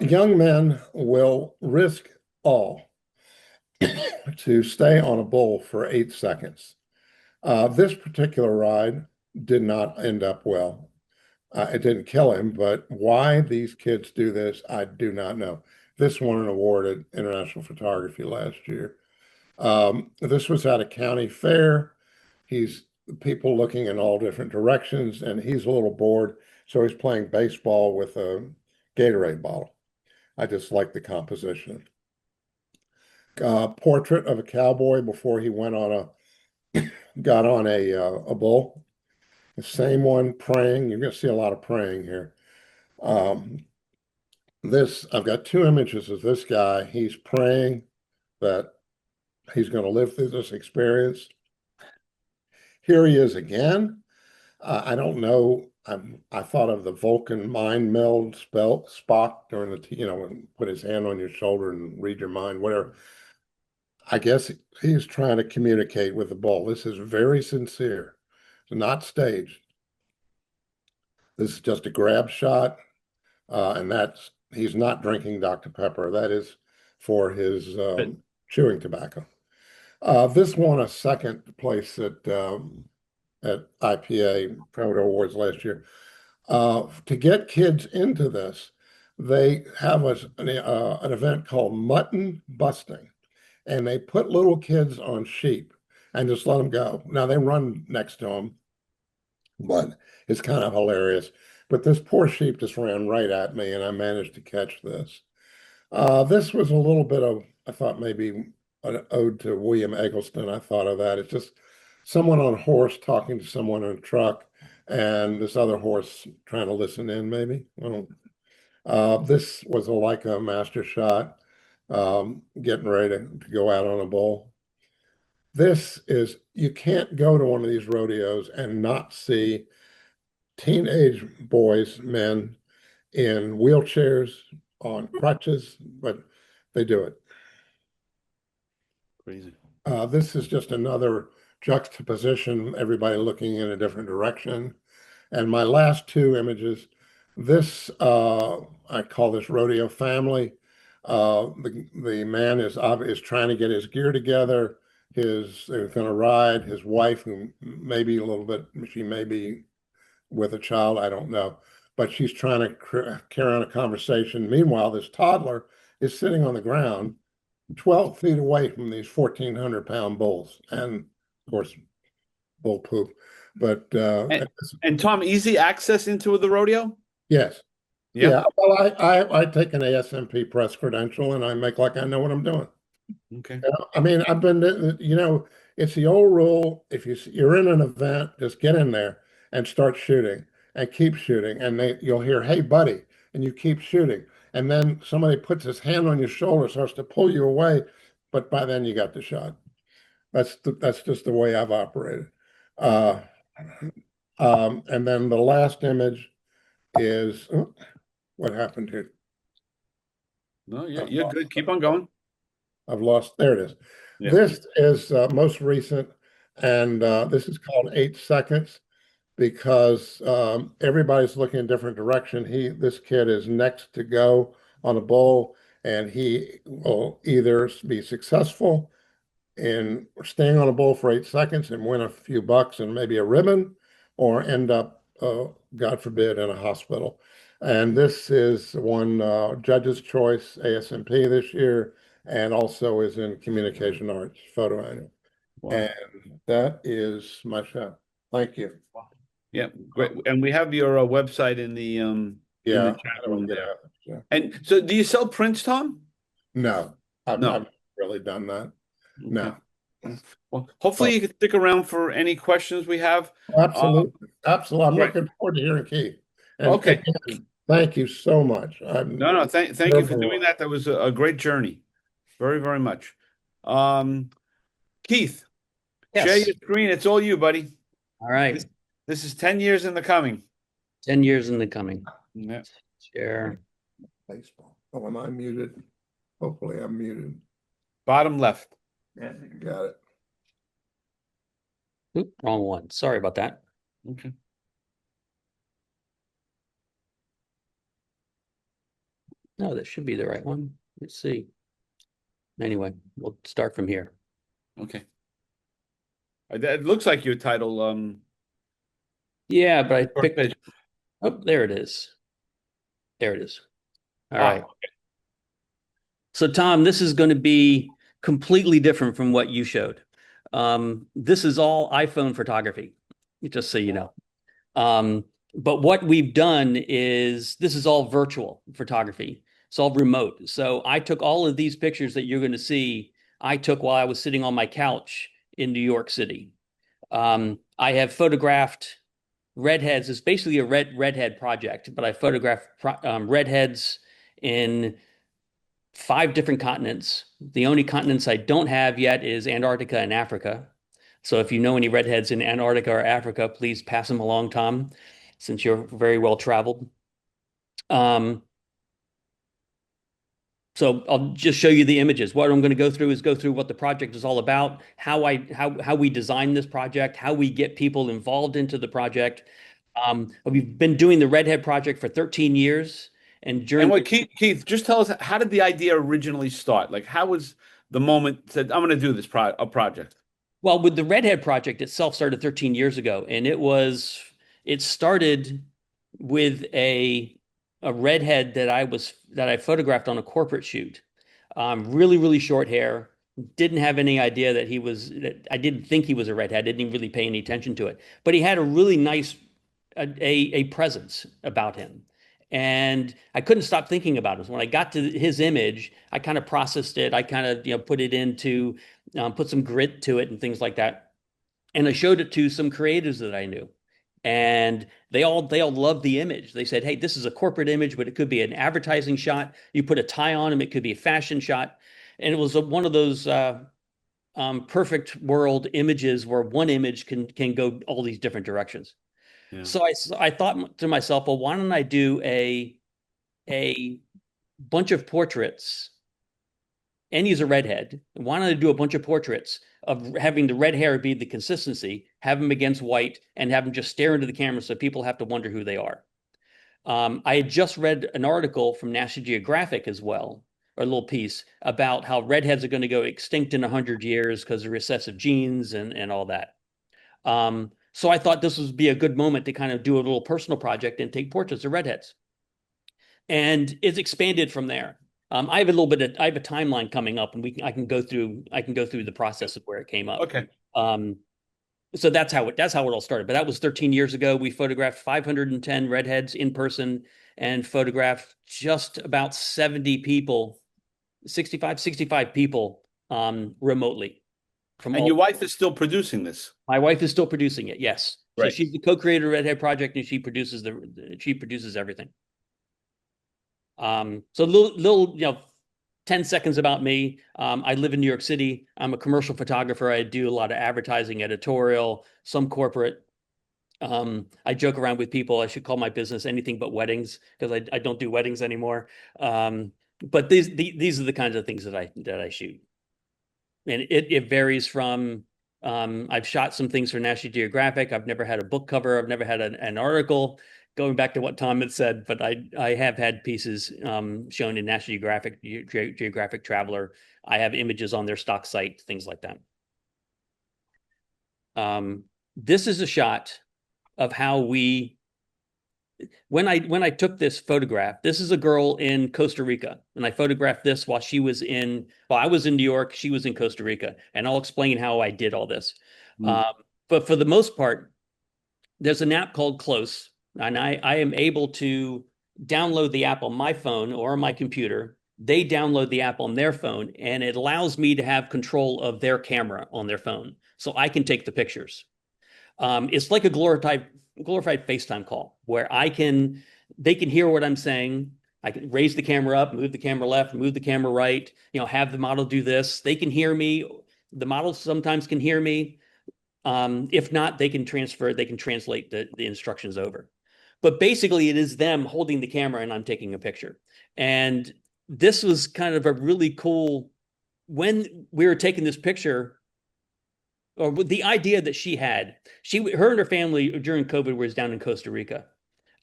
Young men will risk all to stay on a bull for 8 seconds. This particular ride did not end up well. It didn't kill him, but why these kids do this, I do not know. This won an award at International Photography last year. This was at a county fair. He's people looking in all different directions, and he's a little bored, so he's playing baseball with a Gatorade bottle. I just like the composition. Portrait of a cowboy before he went on got on a bull, the same one praying. You're going to see a lot of praying here. Um, I've got two images of this guy. He's praying that he's going to live through this experience. Here he is again. I don't know. I thought of the Vulcan mind meld spell Spock during and put his hand on your shoulder and read your mind, whatever. I guess he's trying to communicate with the bull. This is very sincere. It's not staged. This is just a grab shot, and that's he's not drinking Dr. Pepper. That is for his Good. chewing tobacco. This won a second place at IPA Promoter Awards last year. To get kids into this, they have an event called mutton busting, and they put little kids on sheep and just let them go. Now they run next to them, but it's kind of hilarious. But this poor sheep just ran right at me, and I managed to catch this. This was a little bit of, I thought maybe an ode to William Eggleston. I thought of that. It's just someone on a horse talking to someone in a truck, and this other horse trying to listen in, maybe. Well, this was like a master shot, getting ready to go out on a bull. You can't go to one of these rodeos and not see teenage boys, men in wheelchairs, on crutches, but they do it. Crazy. This is just another juxtaposition, everybody looking in a different direction. And my last two images, I call this rodeo family. The man is trying to get his gear together. They're going to ride. His wife, who maybe a little bit, she may be with a child, I don't know, but she's trying to carry on a conversation. Meanwhile, this toddler is sitting on the ground 12 feet away from these 1,400-pound bulls, and of course, bull poop. But And Tom, easy access into the rodeo? yes, Yeah. yeah. Well, I take an ASMP press credential, and I make like I know what I'm doing. Okay. I mean, I've been, it's the old rule. If you're in an event, just get in there and start shooting and keep shooting. And you'll hear, "Hey, buddy," and you keep shooting. And then somebody puts his hand on your shoulder, starts to pull you away. But by then you got the shot. That's just the way I've operated. Uh, and then the last image is what happened here. No, you're good. Keep on going. I've lost. There it is. Yeah. This is most recent, and this is called 8 seconds because everybody's looking in a different direction. This kid is next to go on a bull, and he will either be successful in staying on a bull for 8 seconds and win a few bucks and maybe a ribbon, or end up, God forbid, in a hospital. And this is one Judge's Choice ASMP this year, and also is in Communication Arts Photo Annual. Wow. And that is my show. Thank you. Yeah, great. And we have your website in the Yeah, chat room there. Yeah. And so, do you sell prints, Tom? No, No. I've really done that. No. Okay. Well, hopefully you can stick around for any questions we have. Absolutely. Absolutely. I'm Right. looking forward to hearing Keith. And Okay. again, thank you so much. No, thank you for doing that. That was a great journey. Very, very much. Keith, share Yes. your screen. It's all you, buddy. All right. This is 10 years in the coming. 10 years in the coming. Yeah. Share. Baseball. Oh, am I muted? Hopefully I'm muted. Bottom left. Yeah, got it. Oop, wrong one. Sorry about that. Okay. No, that should be the right one. Let's see. Anyway, we'll start from here. Okay. It looks like your title. Yeah, but I First picked. page. Oh, there it is. There it is. All right. Okay. So, Tom, this is going to be completely different from what you showed. This is all iPhone photography, just so you know. But what we've done is this is all virtual photography. It's all remote. So I took all of these pictures that you're going to see, I took while I was sitting on my couch in New York City. I have photographed redheads. It's basically a redhead project, but I photographed redheads in 5 different continents. The only continents I don't have yet is Antarctica and Africa. So if you know any redheads in Antarctica or Africa, please pass them along, Tom, since you're very well traveled. Um, so I'll just show you the images. What I'm going to go through is go through what the project is all about, how we design this project, how we get people involved into the project. We've been doing the Redhead Project for 13 years, and And during what Keith, just tell us, how did the idea originally start? Like, how was the moment said, I'm going to do this project? well, with the Redhead Project itself started 13 years ago, and it started with a redhead that I photographed on a corporate shoot. Really, really short hair. Didn't have any idea that I didn't think he was a redhead. Didn't even really pay any attention to it. But he had a really nice a presence about him. And I couldn't stop thinking about him. So when I got to his image, I kind of processed it. I kind of, put it into, put some grit to it and things like that. And I showed it to some creatives that I knew. And they all loved the image. They said, "Hey, this is a corporate image, but it could be an advertising shot. You put a tie on him, it could be a fashion shot." And it was one of those perfect world images where one image can go all these different directions. Yeah. So I thought to myself, well, why don't I do a bunch of portraits? And he's a redhead. Why don't I do a bunch of portraits of having the red hair be the consistency, have him against white, and have him just stare into the camera so people have to wonder who they are. I had just read an article from National Geographic as well, or a little piece about how redheads are going to go extinct in 100 years because of recessive genes and all that. So I thought this would be a good moment to kind of do a little personal project and take portraits of redheads. And it's expanded from there. I have a timeline coming up, and I can go through the process of where it came up. Okay. So that's how it all started. But that was 13 years ago. We photographed 510 redheads in person and photographed just about 70 people, 65 people remotely from And all. your wife is still producing this. My wife is still producing it. Yes. So Right. she's the co-creator of Redhead Project, and she produces everything. So a little 10 seconds about me. I live in New York City. I'm a commercial photographer. I do a lot of advertising, editorial, some corporate. I joke around with people. I should call my business anything but weddings because I don't do weddings anymore. But these are the kinds of things that I shoot. And it varies from I've shot some things for National Geographic. I've never had a book cover. I've never had an article. Going back to what Tom had said, but I have had pieces shown in National Geographic Traveler. I have images on their stock site, things like that. This is a shot of how when I took this photograph. This is a girl in Costa Rica, and I photographed this while I was in New York, she was in Costa Rica, and I'll explain how I did all this. But for the most part, there's an app called Close, and I am able to download the app on my phone or on my computer. They download the app on their phone, and it allows me to have control of their camera on their phone, so I can take the pictures. It's like a glorified FaceTime call where they can hear what I'm saying. I can raise the camera up, move the camera left, move the camera right, have the model do this. They can hear me. The model sometimes can hear me. If not, they can translate the instructions over. But basically, it is them holding the camera and I'm taking a picture. And this was kind of a really cool, when we were taking this picture, or the idea that she had, her and her family during COVID was down in Costa Rica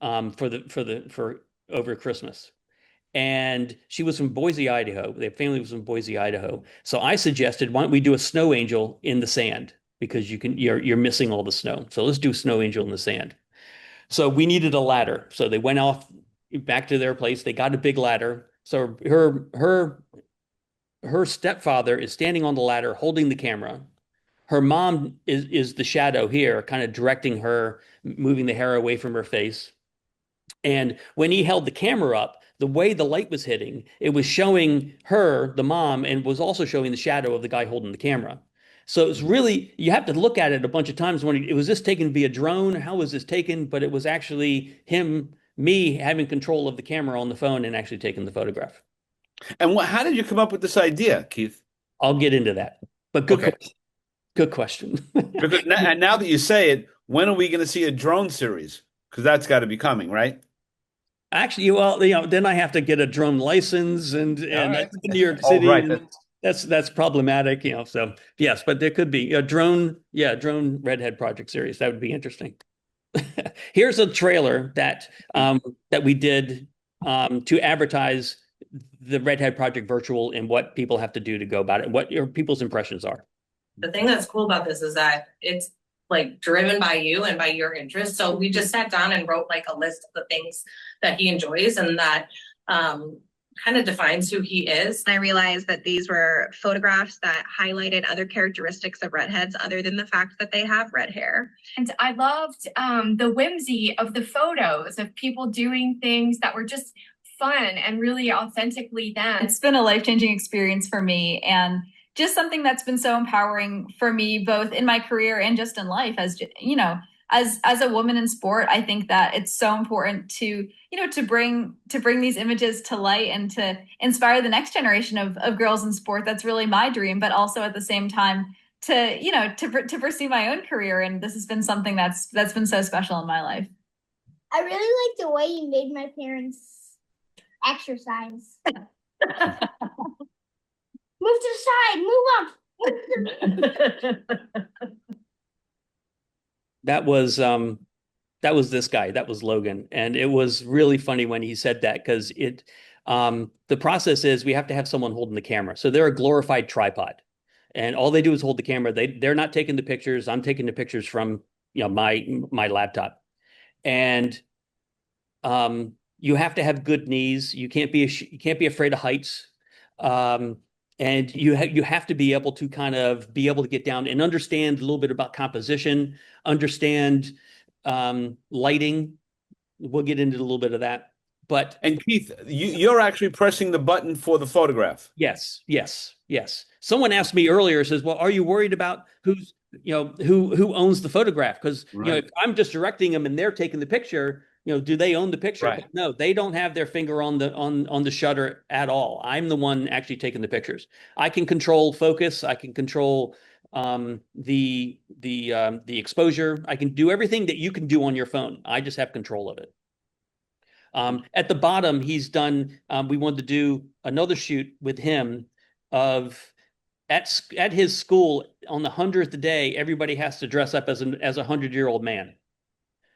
for over Christmas. And she was from Boise, Idaho. Their family was from Boise, Idaho. So I suggested, why don't we do a snow angel in the sand? Because you're missing all the snow. So let's do snow angel in the sand. So we needed a ladder. So they went off back to their place. They got a big ladder. So her stepfather is standing on the ladder holding the camera. Her mom is the shadow here, kind of directing her, moving the hair away from her face. And when he held the camera up, the way the light was hitting, it was showing her, the mom, and was also showing the shadow of the guy holding the camera. So it's really, you have to look at it a bunch of times when was this taken via drone? How was this taken? But it was actually me having control of the camera on the phone and actually taking the photograph. And how did you come up with this idea, Keith? I'll get into that. But Okay. good question. Because and now that you say it, when are we going to see a drone series? Because that's got to be coming, right? Actually, well, then I have to get a drone license All and I right. live in New York Oh, City right. and that's problematic, So yes, but there could be a drone Redhead Project series. That would be interesting. Here's a trailer that we did to advertise the Redhead Project virtual and what people have to do to go about it, what your people's impressions are. The thing that's cool about this is that it's like driven by you and by your interests. So we just sat down and wrote like a list of the things that he enjoys and that kind of defines who he is. I realized that these were photographs that highlighted other characteristics of redheads other than the fact that they have red hair. And I loved the whimsy of the photos of people doing things that were just fun and really authentically them. It's been a life-changing experience for me and just something that's been so empowering for me, both in my career and just in life. As as a woman in sport, I think that it's so important to bring these images to light and to inspire the next generation of girls in sport. That's really my dream, but also at the same time to pursue my own career. And this has been something that's been so special in my life. I really like the way you made my parents exercise. Move to the side, move up. That was this guy. That was Logan. And it was really funny when he said that because the process is we have to have someone holding the camera. So they're a glorified tripod. And all they do is hold the camera. They're not taking the pictures. I'm taking the pictures from my laptop. And you have to have good knees. You can't be afraid of heights. And you have to be able to kind of be able to get down and understand a little bit about composition, understand lighting. We'll get into a little bit of that. And Keith, you're actually pressing the button for the photograph. Yes. Someone asked me earlier, says, "Well, are you worried about who owns the photograph?" Because if I'm just directing them and they're taking the picture, do they own the picture? Right. No, they don't have their finger on the shutter at all. I'm the one actually taking the pictures. I can control focus. I can control the exposure. I can do everything that you can do on your phone. I just have control of it. At the bottom, he's done. We wanted to do another shoot with him at his school on the 100th day. Everybody has to dress up as a 100-year-old man.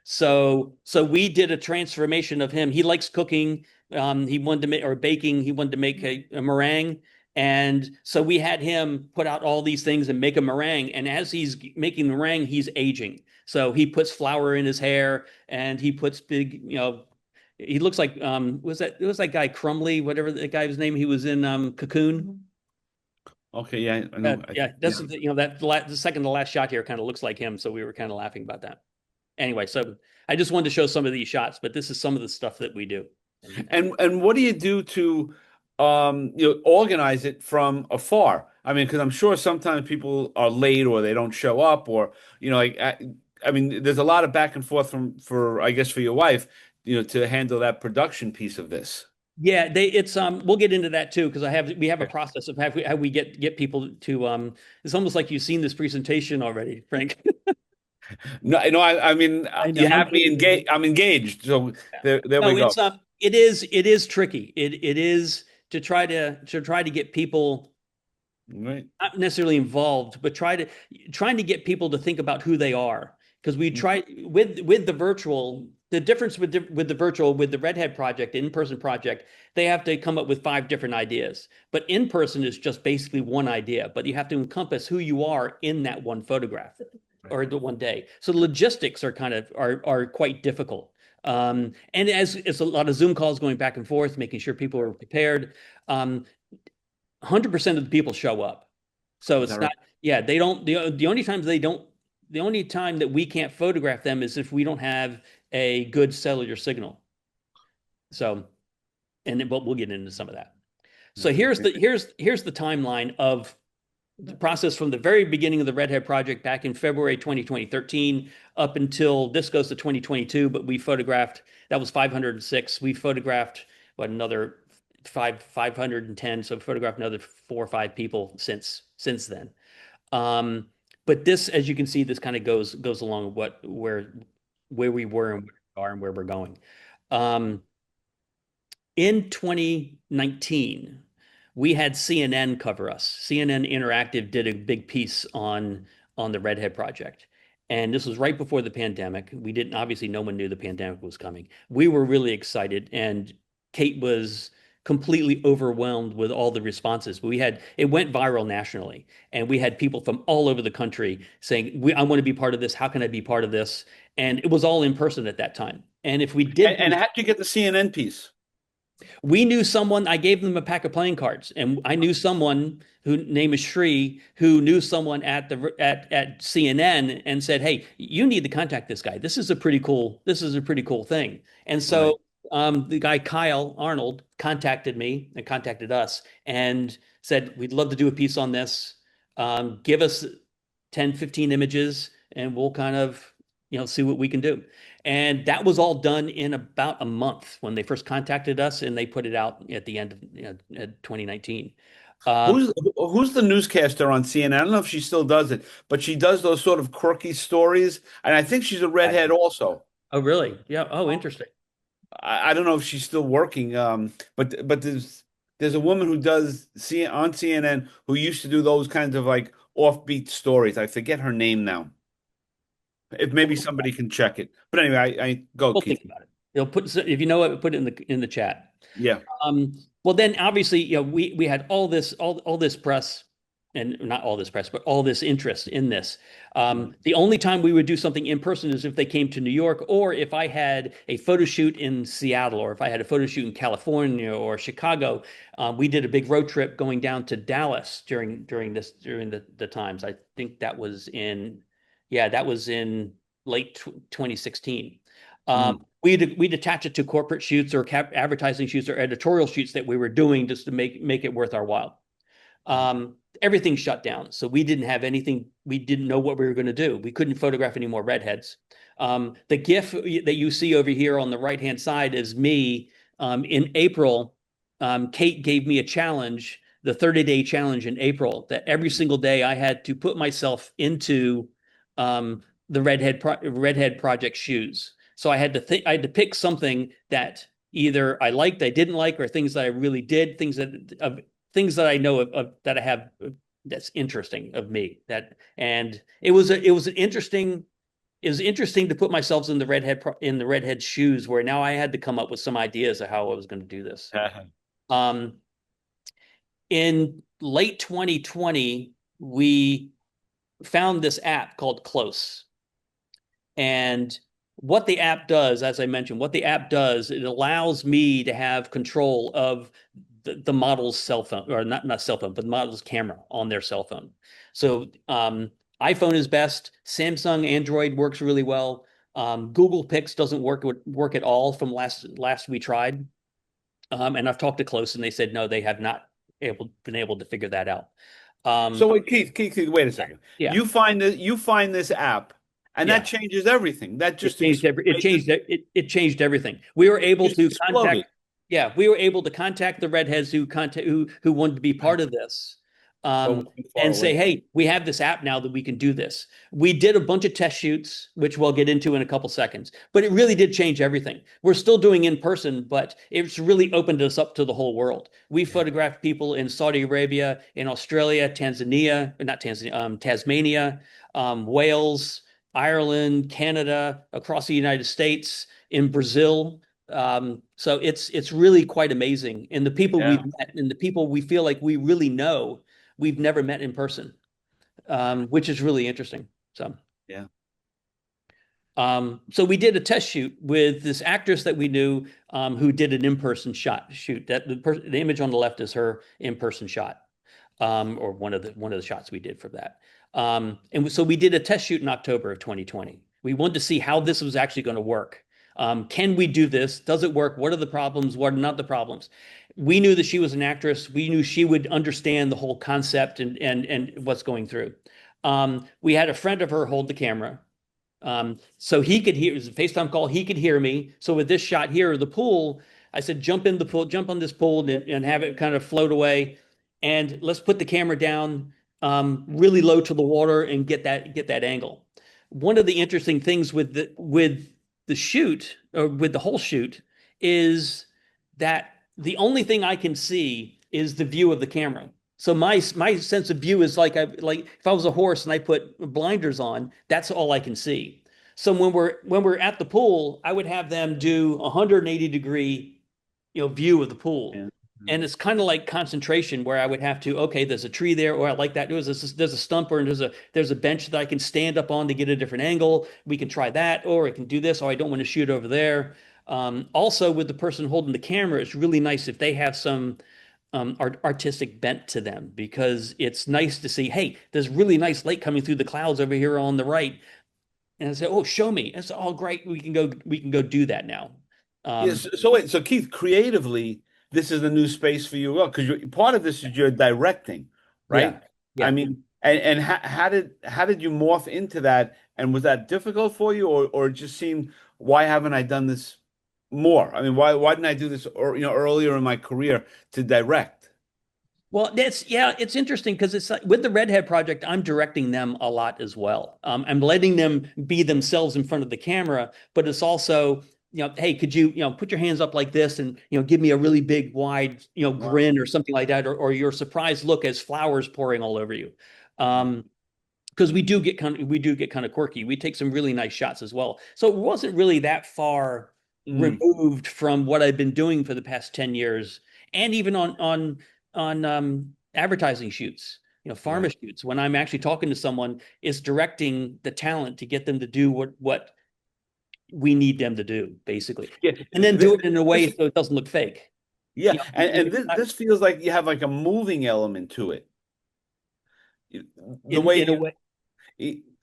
So we did a transformation of him. He likes cooking. He wanted to make or baking. He wanted to make a meringue. And so we had him put out all these things and make a meringue. And as he's making the meringue, he's aging. So he puts flour in his hair and he puts big, he looks like it was that guy Crumley, whatever the guy's name. He was in Cocoon. Okay, yeah, I know. That's the second to last shot here kind of looks like him. So we were kind of laughing about that. Anyway, so I just wanted to show some of these shots, but this is some of the stuff that we do. And what do you do to organize it from afar? I mean, because I'm sure sometimes people are late or they don't show up, or I mean, there's a lot of back and forth for your wife, to handle that production piece of this. Yeah, we'll get into that too, because we have a process of how we get people to it's almost like you've seen this presentation already, Frank. No, I mean, you have me engaged. I'm engaged. So there we go. It is tricky. It is to try to get people not necessarily involved, but trying to get people to think about who they are. Because we try with the virtual, the difference with the virtual, with the Redhead Project, in-person project, they have to come up with 5 different ideas. But in-person is just basically one idea, but you have to encompass who you are in that one photograph or the one day. So the logistics are are quite difficult. And as a lot of Zoom calls going back and forth, making sure people are prepared, 100% of the people show up. So it's not, they don't, the only times they don't, the only time that we can't photograph them is if we don't have a good cellular signal. So, but we'll get into some of that. So here's the timeline of the process from the very beginning of the Redhead Project back in February 2013 up until this goes to 2022, but we photographed, that was 506. We photographed another 510. So photographed another 4 or 5 people since then. But this, as you can see, this kind of goes along where we were and where we are and where we're going. In 2019, we had CNN cover us. CNN Interactive did a big piece on the Redhead Project. And this was right before the pandemic. We didn't, obviously, no one knew the pandemic was coming. We were really excited, and Kate was completely overwhelmed with all the responses. It went viral nationally, and we had people from all over the country saying, I want to be part of this. How can I be part of this? And it was all in person at that time. And if we did, And how'd you get the CNN piece? we knew someone, I gave them a pack of playing cards, and I knew someone who name is Shri, who knew someone at CNN and said, "Hey, you need to contact this guy. This is a pretty cool thing." And so the guy Kyle Arnold contacted me and contacted us and said, "We'd love to do a piece on this. Give us 10, 15 images and we'll kind of, see what we can do." And that was all done in about a month when they first contacted us, and they put it out at the end of 2019. Who's the newscaster on CNN? I don't know if she still does it, but she does those sort of quirky stories, and I think she's a redhead also. Oh, really? Yeah. Oh, interesting. I don't know if she's still working, but there's a woman who does on CNN who used to do those kinds of like offbeat stories. I forget her name now. If maybe somebody can check it. But anyway, I go, We'll Keith. think about it. If you know it, put it in the chat. Yeah. Well, then obviously, we had all this press, and not all this press, but all this interest in this. The only time we would do something in person is if they came to New York, or if I had a photo shoot in Seattle, or if I had a photo shoot in California or Chicago. We did a big road trip going down to Dallas during the times. I think that was in late 2016. We'd attach it to corporate shoots or advertising shoots or editorial shoots that we were doing just to make it worth our while. Everything shut down, so we didn't have anything. We didn't know what we were going to do. We couldn't photograph any more redheads. The GIF that you see over here on the right-hand side is me. In April, Kate gave me a challenge, the 30-day challenge in April, that every single day I had to put myself into the Redhead Project shoes. So I had to pick something that either I liked, I didn't like, or things that I really did, things that I know of that I have that's interesting of me. And it was interesting to put myself in the Redhead shoes, where now I had to come up with some ideas of how I was going to do this. In late 2020, we found this app called Close. And what the app does, as I mentioned, it allows me to have control of the model's cell phone, or not cell phone, but the model's camera on their cell phone. So iPhone is best. Samsung Android works really well. Google Pix doesn't work at all from last we tried. And I've talked to Close, and they said no, they have not been able to figure that out. So wait, Keith, wait a second. Yeah. You find this app, and that changes everything. That just it changed everying. We were able to contact. Yeah, we were able to contact the redheads who wanted to be part of this, and say, "Hey, we have this app now that we can do this." We did a bunch of test shoots, which we'll get into in a couple seconds, but it really did change everything. We're still doing in person, but it's really opened us up to the whole world. We photographed people in Saudi Arabia, in Australia, Tasmania, Wales, Ireland, Canada, across the United States, in Brazil. So it's really quite amazing. And the people we've met and the people we feel like we really know, we've never met in person, which is really interesting. So we did a test shoot with this actress that we knew, who did an in-person shoot. That the image on the left is her in-person shot, or one of the shots we did for that. And so we did a test shoot in October of 2020. We wanted to see how this was actually going to work. Can we do this? Does it work? What are the problems? What are not the problems? we knew that she was an actress. We knew she would understand the whole concept and what's going through. We had a friend of her hold the camera. So he could hear, it was a FaceTime call, he could hear me. So with this shot here of the pool, I said, jump in the pool, jump on this pool and have it kind of float away. And let's put the camera down really low to the water and get that angle. One of the interesting things with the shoot, or with the whole shoot, is that the only thing I can see is the view of the camera. So my sense of view is like if I was a horse and I put blinders on, that's all I can see. So when we're at the pool, I would have them do a 180-degree, view of the pool. Yeah. And it's kind of like concentration where I would have to, okay, there's a tree there, or I like that. There's a stump, or there's a bench that I can stand up on to get a different angle. We can try that, or I can do this, or I don't want to shoot over there. Also, with the person holding the camera, it's really nice if they have some artistic bent to them, because it's nice to see, hey, there's really nice light coming through the clouds over here on the right. And I say, oh, show me. And it's all great. We can go do that now. Yes. So wait, so Keith, creatively, this is a new space for you, because part of this is your directing, right? Yeah. Yeah. I mean, and how did you morph into that? And was that difficult for you, or it just seemed, why haven't I done this more? I mean, why didn't I do this, or earlier in my career, to direct? Well, it's interesting because it's like, with the Redhead Project, I'm directing them a lot as well. I'm letting them be themselves in front of the camera, but it's also, hey, could you, put your hands up like this and, give me a really big, wide, grin or something like that, or your surprised look as flowers pouring all over you. Because we do get kind of quirky. We take some really nice shots as well. So it wasn't really that far removed from what I've been doing for the past 10 years, and even on advertising shoots, pharma shoots, when I'm actually talking to someone, is directing the talent to get them to do what we need them to do, basically. Yeah. And then do it in a way so it doesn't look fake. Yeah, and this feels like you have like a moving element to it. The way In a way.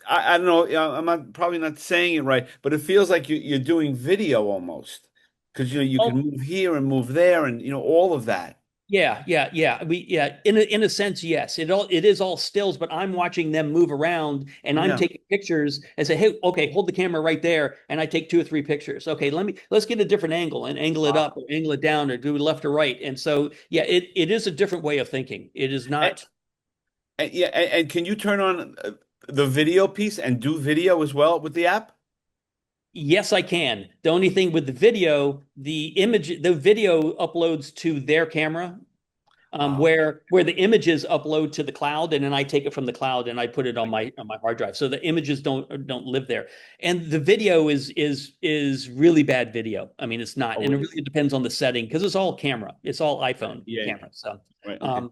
I don't know, I'm probably not saying it right, but it feels like you're doing video almost, because you can move here and move there, and all of that. Yeah. In a sense, yes. It is all stills, but I'm watching them move around, and I'm taking pictures and say, hey, okay, hold the camera right there, and I take 2 or 3 pictures. Okay, let's get a different angle and angle it up or angle it down or do it left or right. And so, yeah, it is a different way of thinking. It is not. And can you turn on the video piece and do video as well with the app? Yes, I can. The only thing with the video uploads to their camera, where the images upload to the cloud, and then I take it from the cloud and I put it on my hard drive. So the images don't live there. And the video is really bad video. I mean, it's not, and it really depends on the setting, because it's all camera. It's all iPhone camera. So, right. Okay.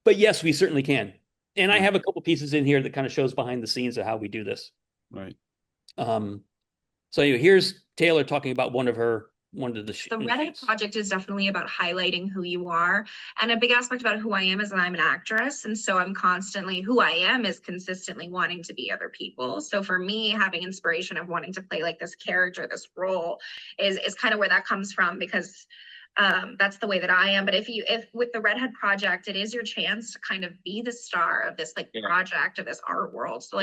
But yes, we certainly can. And I have a couple pieces in here that kind of shows behind the scenes of how we do this. Right. So here's Taylor talking about one of the Redhead Project is definitely about highlighting who you are. And a big aspect about who I am is that I'm an actress. And so who I am is consistently wanting to be other people. So for me, having inspiration of wanting to play like this character, this role is kind of where that comes from, because that's the way that I am. But if with the Redhead Project, it is your chance to kind of be the star of this project, of this art world. So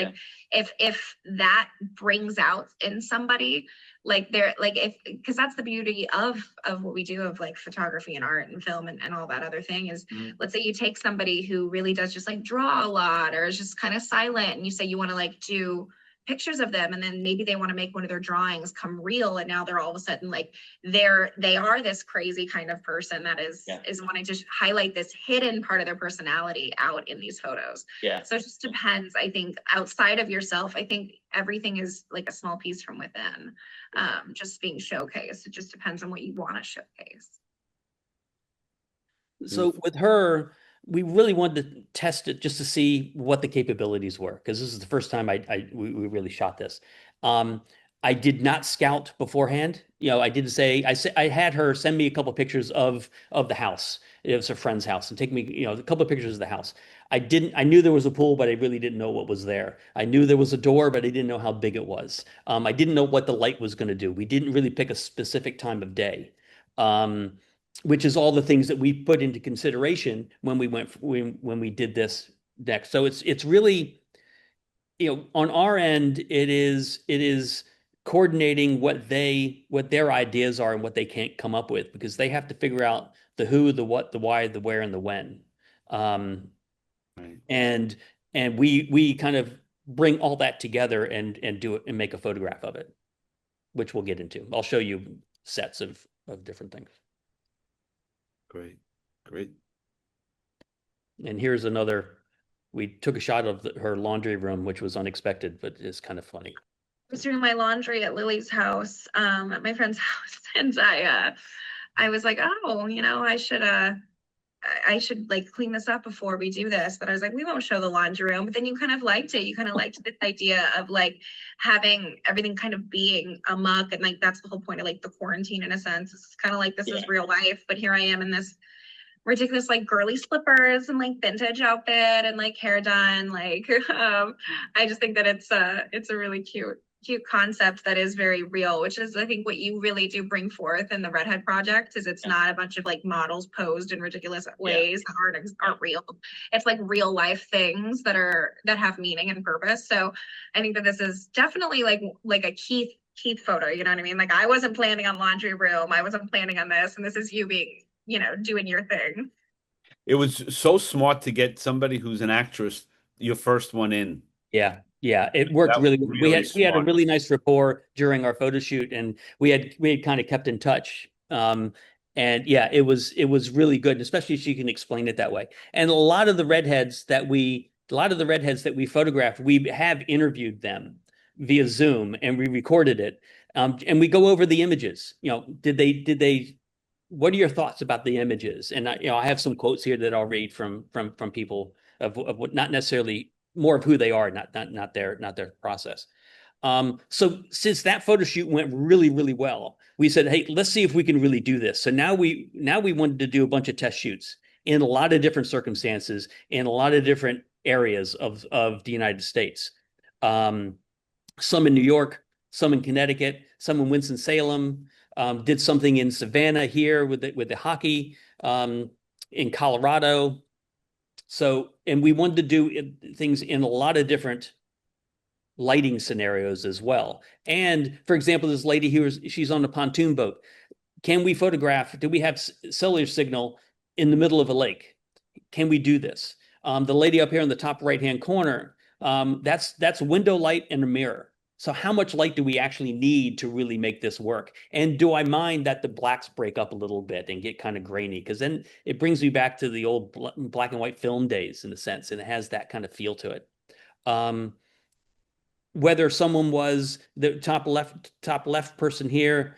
if that brings out in somebody, because that's the beauty of what we do, of like photography and art and film and all that other thing is, let's say you take somebody who really does just like draw a lot, or is just kind of silent, and you say you want to like do pictures of them, and then maybe they want to make one of their drawings come real, and now they're all of a sudden like they are this crazy kind of person that is wanting to highlight this hidden part of their personality out in these photos. So it just depends. I think outside of yourself, I think everything is like a small piece from within, just being showcased. It just depends on what you want to showcase. So with her, we really wanted to test it just to see what the capabilities were, because this is the first time we really shot this. I did not scout beforehand. I didn't say, I had her send me a couple of pictures of the house. It was a friend's house, and take me, a couple of pictures of the house. I knew there was a pool, but I really didn't know what was there. I knew there was a door, but I didn't know how big it was. I didn't know what the light was going to do. We didn't really pick a specific time of day. which is all the things that we put into consideration when we did this next. So it's really, on our end, it is coordinating what their ideas are and what they can't come up with, because they have to figure out the who, the what, the why, the where, and the when. Right. And we kind of bring all that together and do it and make a photograph of it, which we'll get into. I'll show you sets of different things. Great. Great. And here's another. We took a shot of her laundry room, which was unexpected, but it's kind of funny. I was doing my laundry at Lily's house, at my friend's house, and I was like, oh, I should like clean this up before we do this. But I was like, we won't show the laundry room. But then you kind of liked it. You kind of liked this idea of like having everything kind of being a muck, and like that's the whole point of like the quarantine in a sense. It's kind of like this is real life, but here I am in this ridiculous like girly slippers and like vintage outfit and like hair done. Like I just think that it's a really cute concept that is very real, which is I think what you really do bring forth in the Redhead Project is it's not a bunch of like models posed in ridiculous ways that aren't real. It's like real life things that have meaning and purpose. So I think that this is definitely like a Keith photo, you know what I mean? Like I wasn't planning on laundry room, I wasn't planning on this, and this is you being, doing your thing. It was so smart to get somebody who's an actress, your first one in. Yeah, it worked That was really good. really We had a smart. really nice rapport during our photo shoot, and we had kind of kept in touch. And yeah, it was really good, especially if she can explain it that way. And a lot of the redheads that we photographed, we have interviewed them via Zoom, and we recorded it. And we go over the images. Did they what are your thoughts about the images? And I have some quotes here that I'll read from people of what, not necessarily more of who they are, not their process. So since that photo shoot went really, really well, we said, hey, let's see if we can really do this. So now we wanted to do a bunch of test shoots in a lot of different circumstances, in a lot of different areas of the United States. Some in New York, some in Connecticut, some in Winston-Salem. Did something in Savannah here with the hockey, in Colorado. So, and we wanted to do things in a lot of different lighting scenarios as well. And for example, this lady here, she's on a pontoon boat. Can we photograph? Do we have cellular signal in the middle of a lake? Can we do this? The lady up here in the top right-hand corner, that's window light and a mirror. So how much light do we actually need to really make this work? And do I mind that the blacks break up a little bit and get kind of grainy? Because then it brings me back to the old black and white film days in a sense, and it has that kind of feel to it. Whether someone was the top left person here,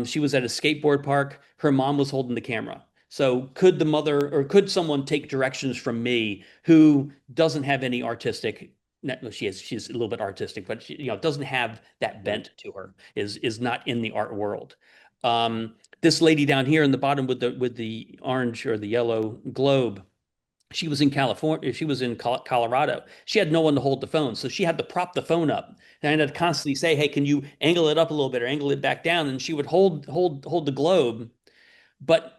she was at a skateboard park. Her mom was holding the camera. So could the mother or could someone take directions from me who doesn't have any artistic? She's a little bit artistic, but she, doesn't have that bent to her. Is not in the art world. This lady down here in the bottom with the orange or the yellow globe, she was in California. She was in Colorado. She had no one to hold the phone, so she had to prop the phone up. And I had to constantly say, "Hey, can you angle it up a little bit or angle it back down?" And she would hold the globe, but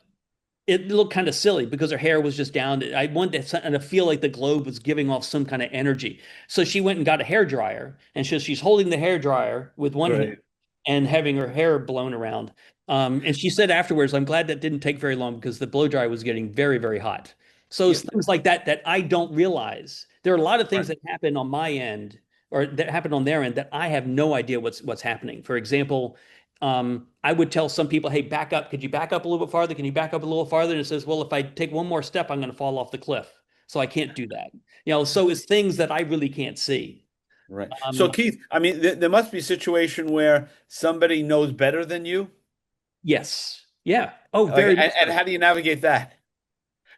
it looked kind of silly because her hair was just down. I wanted to feel like the globe was giving off some kind of energy. So she went and got a hair dryer, and she's holding the hair dryer with one hand and having her hair blown around. And she said afterwards, "I'm glad that didn't take very long because the blow dryer was getting very, very hot." So it's things like that I don't realize. There are a lot of things that happen on my end or that happen on their end that I have no idea what's happening. For example, I would tell some people, hey, back up. Could you back up a little bit farther? Can you back up a little farther? And it says, well, if I take one more step, I'm going to fall off the cliff. So I can't do that. So it's things that I really can't see. Right. So Keith, I mean, there must be a situation where somebody knows better than you. Yes. Yeah. Oh, very. And how do you navigate that?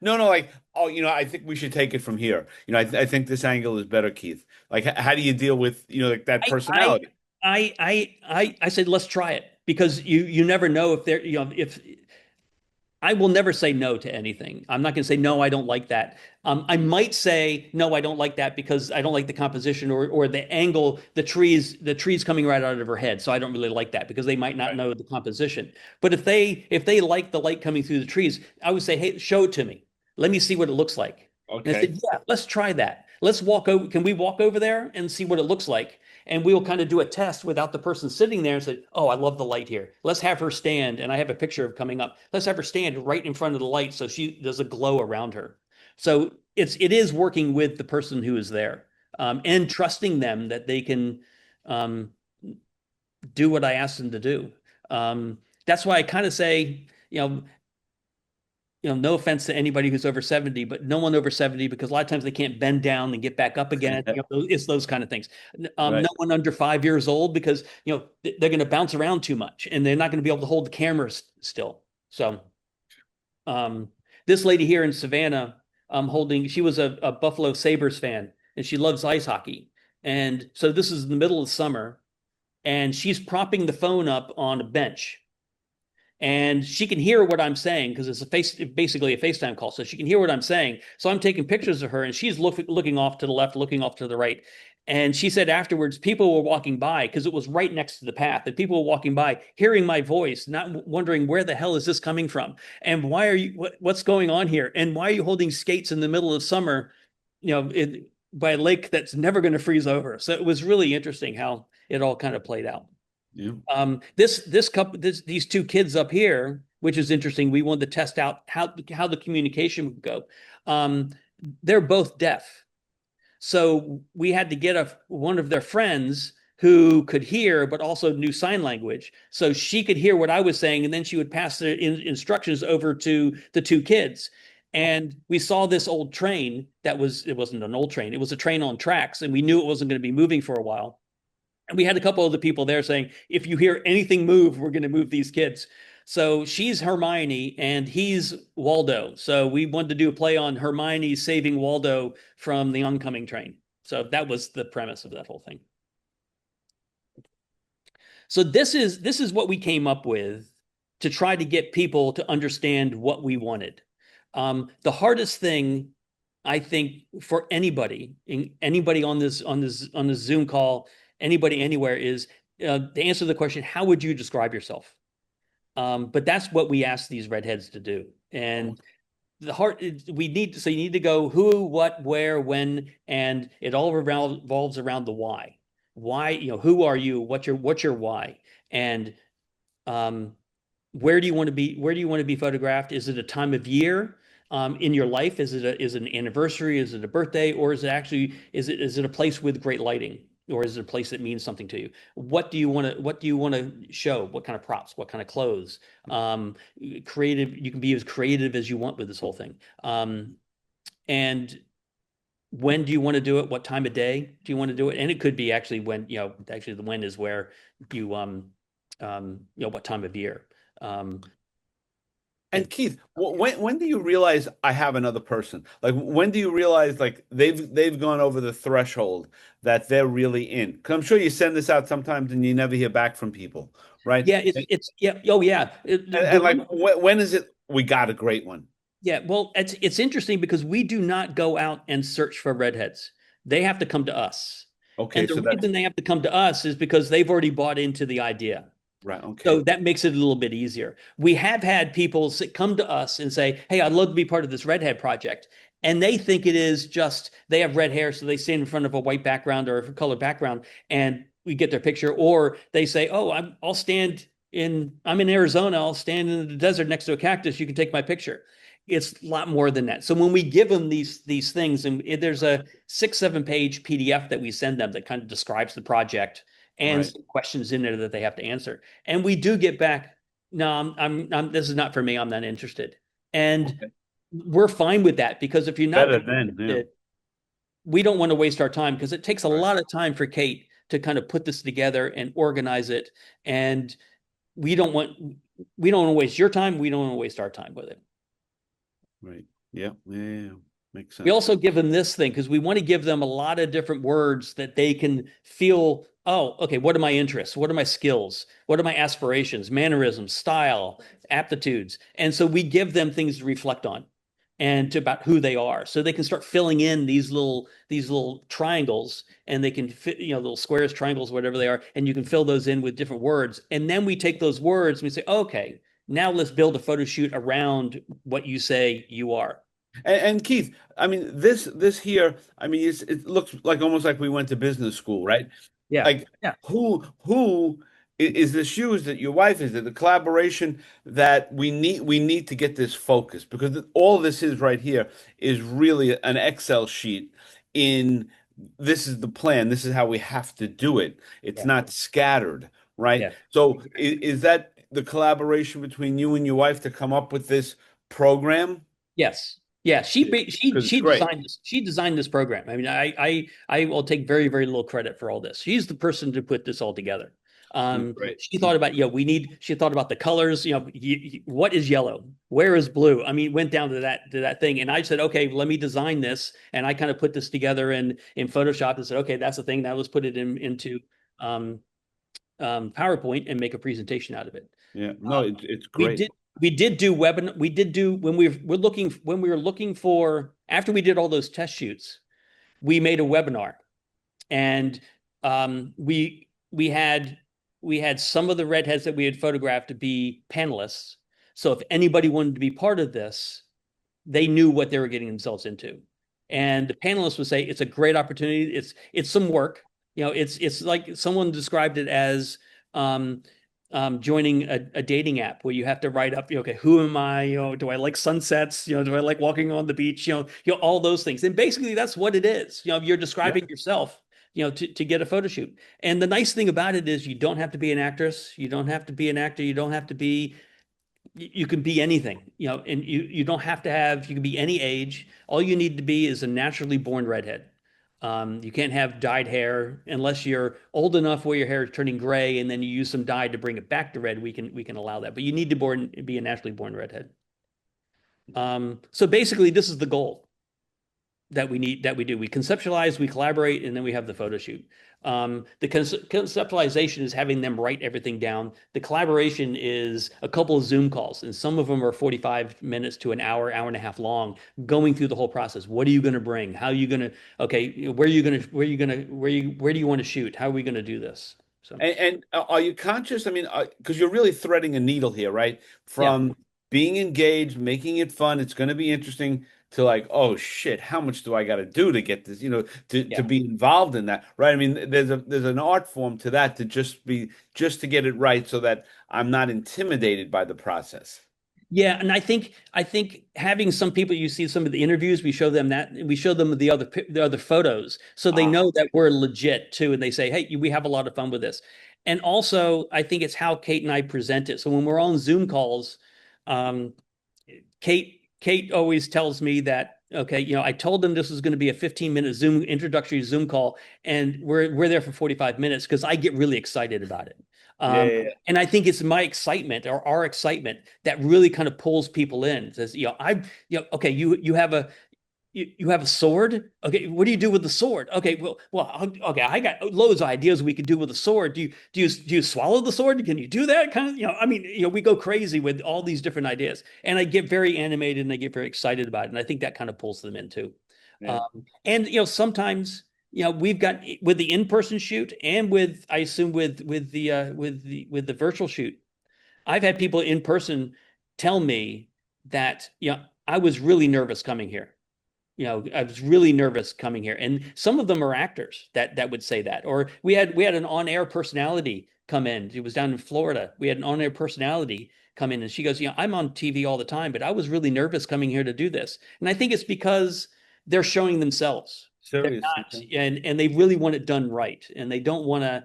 No, like, oh, I think we should take it from here. I think this angle is better, Keith. Like, how do you deal with, like that personality? I said, let's try it because you never know if they're, if I will never say no to anything. I'm not going to say, no, I don't like that. I might say, no, I don't like that because I don't like the composition or the angle, the trees coming right out of her head. So I don't really like that because they might not know the composition. But if they like the light coming through the trees, I would say, hey, show it to me. Let me see what it looks like. And I Okay. said, yeah, let's try that. Let's walk over. Can we walk over there and see what it looks like? And we'll kind of do a test without the person sitting there and say, oh, I love the light here. Let's have her stand. And I have a picture of coming up. Let's have her stand right in front of the light so there's a glow around her. So it is working with the person who is there, and trusting them that they can do what I ask them to do. That's why I kind of say, no offense to anybody who's over 70, but no one over 70, because a lot of times they can't bend down and get back up again. It's those kind of things. Right. No one under 5 years old, because they're going to bounce around too much and they're not going to be able to hold the camera still. So this lady here in Savannah, she was a Buffalo Sabres fan, and she loves ice hockey. And so this is in the middle of summer, and she's propping the phone up on a bench. And she can hear what I'm saying because it's basically a FaceTime call. So she can hear what I'm saying. So I'm taking pictures of her, and she's looking off to the left, looking off to the right. And she said afterwards, people were walking by because it was right next to the path, and people were walking by, hearing my voice, not wondering where the hell is this coming from, and why are you? What's going on here? And why are you holding skates in the middle of summer, by a lake that's never going to freeze over? So it was really interesting how it all kind of played out. Yeah. These two kids up here, which is interesting. We wanted to test out how the communication would go. They're both deaf, so we had to get one of their friends who could hear but also knew sign language, so she could hear what I was saying, and then she would pass the instructions over to the two kids. And we saw this old train it wasn't an old train, it was a train on tracks, and we knew it wasn't going to be moving for a while. And we had a couple of the people there saying, if you hear anything move, we're going to move these kids. So she's Hermione and he's Waldo. So we wanted to do a play on Hermione saving Waldo from the oncoming train. So that was the premise of that whole thing. So this is what we came up with to try to get people to understand what we wanted. The hardest thing, I think, for anybody on this Zoom call, anybody anywhere, is to answer the question, how would you describe yourself? But that's what we ask these redheads to do. And you need to go who, what, where, when, and it all revolves around the why. Why, who are you? What's your why? And where do you want to be? Where do you want to be photographed? Is it a time of year in your life? Is it an anniversary? Is it a birthday? Or is it a place with great lighting? Or is it a place that means something to you? What do you want to show? What kind of props? What kind of clothes? Creative. You can be as creative as you want with this whole thing. And when do you want to do it? What time of day do you want to do it? And it could be actually when, actually the when is where you, what time of year. And Keith, when do you realize I have another person? Like, when do you realize like they've gone over the threshold that they're really in? Because I'm sure you send this out sometimes and you never hear back from people, right? Yeah, yeah. Oh, yeah. And like, when is it? We got a great one. Yeah, well, it's interesting because we do not go out and search for redheads. They have to come to us. Okay, And the reason they have to come to us is because they've already bought into the idea. Right. Okay. So that makes it a little bit easier. We have had people come to us and say, hey, I'd love to be part of this Redhead project. And they think it is just, they have red hair, so they stand in front of a white background or a colored background, and we get their picture. Or they say, oh, I'm in Arizona, I'll stand in the desert next to a cactus, you can take my picture. It's a lot more than that. So when we give them these things, and there's a 6-7 page PDF that we send them that kind of describes the project and some questions in there that they have to answer. And we do get back, no, this is not for me, I'm not interested. And we're fine with that, because if you're not interested, we don't want to waste our time, because it takes a lot of time for Kate to kind of put this together and organize it. And we don't want to waste your time. We don't want to waste our time with it. Right. Yeah. Yeah. Makes sense. We also give them this thing because we want to give them a lot of different words that they can feel, oh, okay, what are my interests? What are my skills? What are my aspirations, mannerisms, style, aptitudes? And so we give them things to reflect on and about who they are. So they can start filling in these little triangles, and they can fit, little squares, triangles, whatever they are, and you can fill those in with different words. And then we take those words and we say, okay, now let's build a photo shoot around what you say you are. And Keith, I mean, this here, I mean, it looks like almost like we went to business school, right? Yeah. Like Yeah. who is the shoes that your wife is it the collaboration that we need to get this focused because all this is right here is really an Excel sheet in this is the plan, this is how we have to do it. It's Yeah. not scattered, right? Yeah. So is that the collaboration between you and your wife to come up with this program? Yes. Yeah. She Because it's she great. designed this. She designed this program. I mean, I will take very, very little credit for all this. She's the person to put this all together. Great. She thought about, she thought about the colors, what is yellow? Where is blue? I mean, went down to that thing. And I said, okay, let me design this. And I kind of put this together in Photoshop and said, okay, that's the thing. Now let's put it into PowerPoint and make a presentation out of it. Yeah. No, it's We great. did do webinar. We did do when we were looking for, after we did all those test shoots, we made a webinar, and we had some of the redheads that we had photographed to be panelists. So if anybody wanted to be part of this, they knew what they were getting themselves into. And the panelists would say it's a great opportunity. It's some work. It's like someone described it as joining a dating app where you have to write up, okay, who am I? Do I like sunsets? Do I like walking on the beach? All those things. And basically that's what it is. You're describing yourself, to get a photo shoot. And the nice thing about it is you don't have to be an actress. You don't have to be an actor. You don't have to be, you can be anything, and you don't have to you can be any age. All you need to be is a naturally born redhead. You can't have dyed hair unless you're old enough where your hair is turning gray, and then you use some dye to bring it back to red. We can allow that, but you need to be a naturally born redhead. So basically, this is the goal that we do. We conceptualize, we collaborate, and then we have the photo shoot. The conceptualization is having them write everything down. The collaboration is a couple of Zoom calls, and some of them are 45 minutes to an hour, hour and a half long, going through the whole process. What are you going to bring? How are you going to, okay, where do you want to shoot? How are we going to do this? So, And are you conscious? I mean, because you're really threading a needle here, right? From being engaged, making it fun, it's going to be interesting, to like, oh shit, how much do I got to do to get this? To be involved in that, right? I mean, there's an art form to that, to just to get it right, so that I'm not intimidated by the process. Yeah, and I think having some people, you see some of the interviews, we show them that, and we show them the other photos, so they know that we're legit too, and they say, hey, we have a lot of fun with this. And also, I think it's how Kate and I present it. So when we're on Zoom calls, Kate always tells me that, okay, I told them this was going to be a 15-minute introductory Zoom call, and we're there for 45 minutes because I get really excited about it. And I think it's my excitement, or our excitement, that really kind of pulls people in. It says, okay, you have a sword. Okay, what do you do with the sword? Okay, okay, I got loads of ideas we could do with a sword. Do you swallow the sword? Can you do that? Kind of, I mean, we go crazy with all these different ideas, and I get very animated and I get very excited about it, and I think that kind of pulls them in too. Yeah. And sometimes we've got, with the in-person shoot and with, I assume, with the virtual shoot, I've had people in person tell me that I was really nervous coming here. I was really nervous coming here, and some of them are actors that would say that. Or we had an on-air personality come in. It was down in Florida. We had an on-air personality come in, and she goes, I'm on TV all the time, but I was really nervous coming here to do this. And I think it's because they're showing themselves. Serious. And they really want it done right, and they don't want to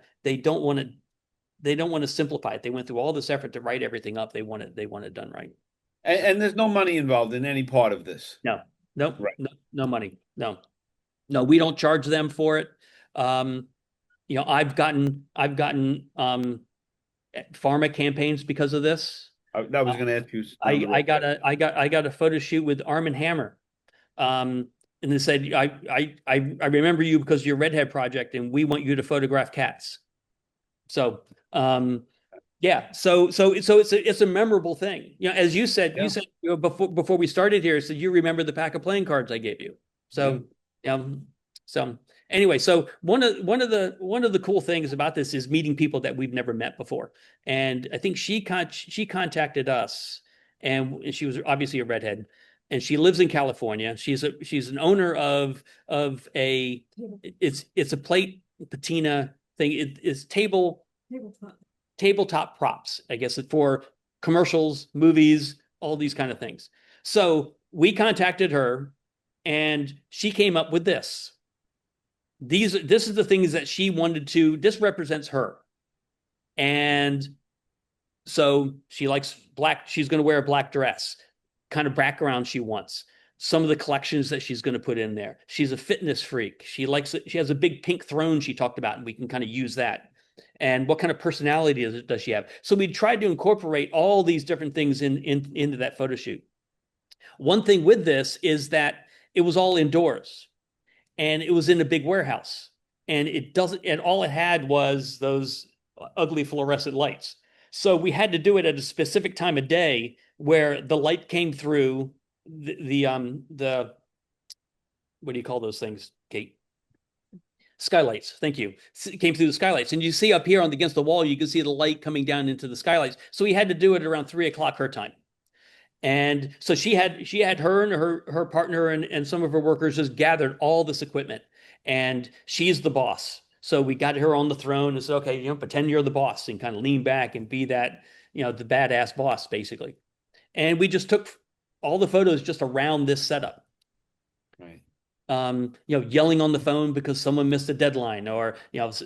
simplify it. They went through all this effort to write everything up. They want it done right. And there's no money involved in any part of this. No. Nope. Right. No money. No, we don't charge them for it. I've gotten pharma campaigns because of this. That was going to ask you. I got a photo shoot with Arm & Hammer And they said, I remember you because of your Redhead Project, and we want you to photograph cats. So, yeah, so it's a memorable thing. As you said, Yeah. before we started here, so you remember the pack of playing cards I gave you. So, so anyway, so one of the cool things about this is meeting people that we've never met before. And I think she contacted us, and she was obviously a redhead, and she lives in California. She's an owner of it's a plate patina thing. It's tabletop props, I guess, for commercials, movies, all these kind of things. So we contacted her, and she came up with this. This is the things that she wanted to. This represents her, and so she likes black. She's going to wear a black dress, kind of background she wants. Some of the collections that she's going to put in there. She's a fitness freak. She likes it. She has a big pink throne she talked about, and we can kind of use that. And what kind of personality does she have? So we tried to incorporate all these different things into that photo shoot. One thing with this is that it was all indoors, and it was in a big warehouse, and all it had was those ugly fluorescent lights. So we had to do it at a specific time of day where the light came through the what do you call those things, Kate? Skylights. Thank you. It came through the skylights, and you see up here against the wall, you can see the light coming down into the skylights. So we had to do it around 3 o'clock her time. And so she had her and her partner and some of her workers just gathered all this equipment, and she's the boss. So we got her on the throne and said, okay, pretend you're the boss and kind of lean back and be that, the badass boss, basically. And we just took all the photos just around this setup. Right. Yelling on the phone because someone missed a deadline, or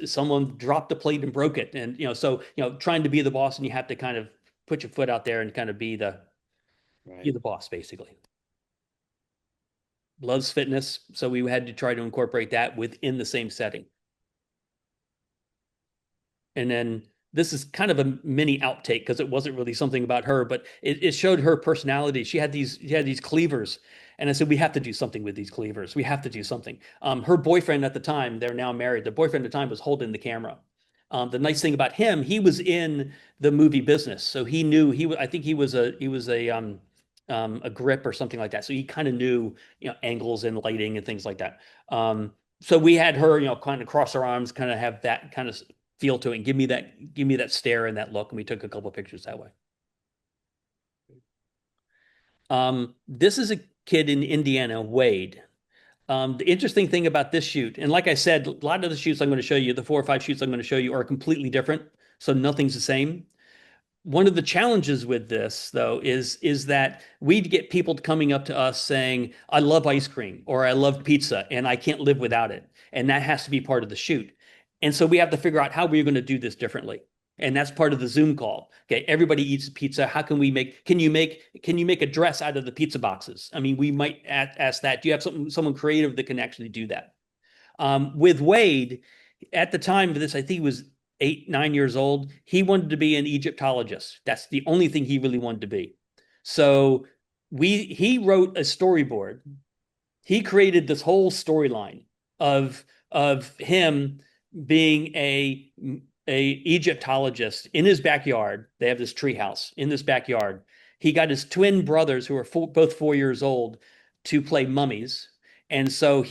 someone dropped a plate and broke it, and trying to be the boss, and you have to kind of put your foot out there and kind of be the boss, basically. Loves fitness, so we had to try to incorporate that within the same setting. And then this is kind of a mini outtake because it wasn't really something about her, but it showed her personality. She had these cleavers, and I said, we have to do something with these cleavers. We have to do something. Her boyfriend at the time, they're now married. The boyfriend at the time was holding the camera. The nice thing about him, he was in the movie business, so he knew I think he was a grip or something like that. So he kind of knew angles and lighting and things like that. So we had her kind of cross her arms, kind of have that kind of feel to it, and give me that stare and that look, and we took a couple of pictures that way. This is a kid in Indiana, Wade. The interesting thing about this shoot, and like I said, a lot of the shoots I'm going to show you, the 4 or 5 shoots I'm going to show you, are completely different, so nothing's the same. One of the challenges with this, though, is that we'd get people coming up to us saying, I love ice cream, or I love pizza, and I can't live without it. And that has to be part of the shoot. And so we have to figure out how we're going to do this differently. And that's part of the Zoom call. Okay, everybody eats pizza. How can you make a dress out of the pizza boxes? I mean, we might ask that. Do you have someone creative that can actually do that? With Wade, at the time of this, I think he was 8, 9 years old. He wanted to be an Egyptologist. That's the only thing he really wanted to be. So he wrote a storyboard. He created this whole storyline of him being a Egyptologist in his backyard. They have this tree house in this backyard. He got his twin brothers, who are both 4 years old, to play mummies. And so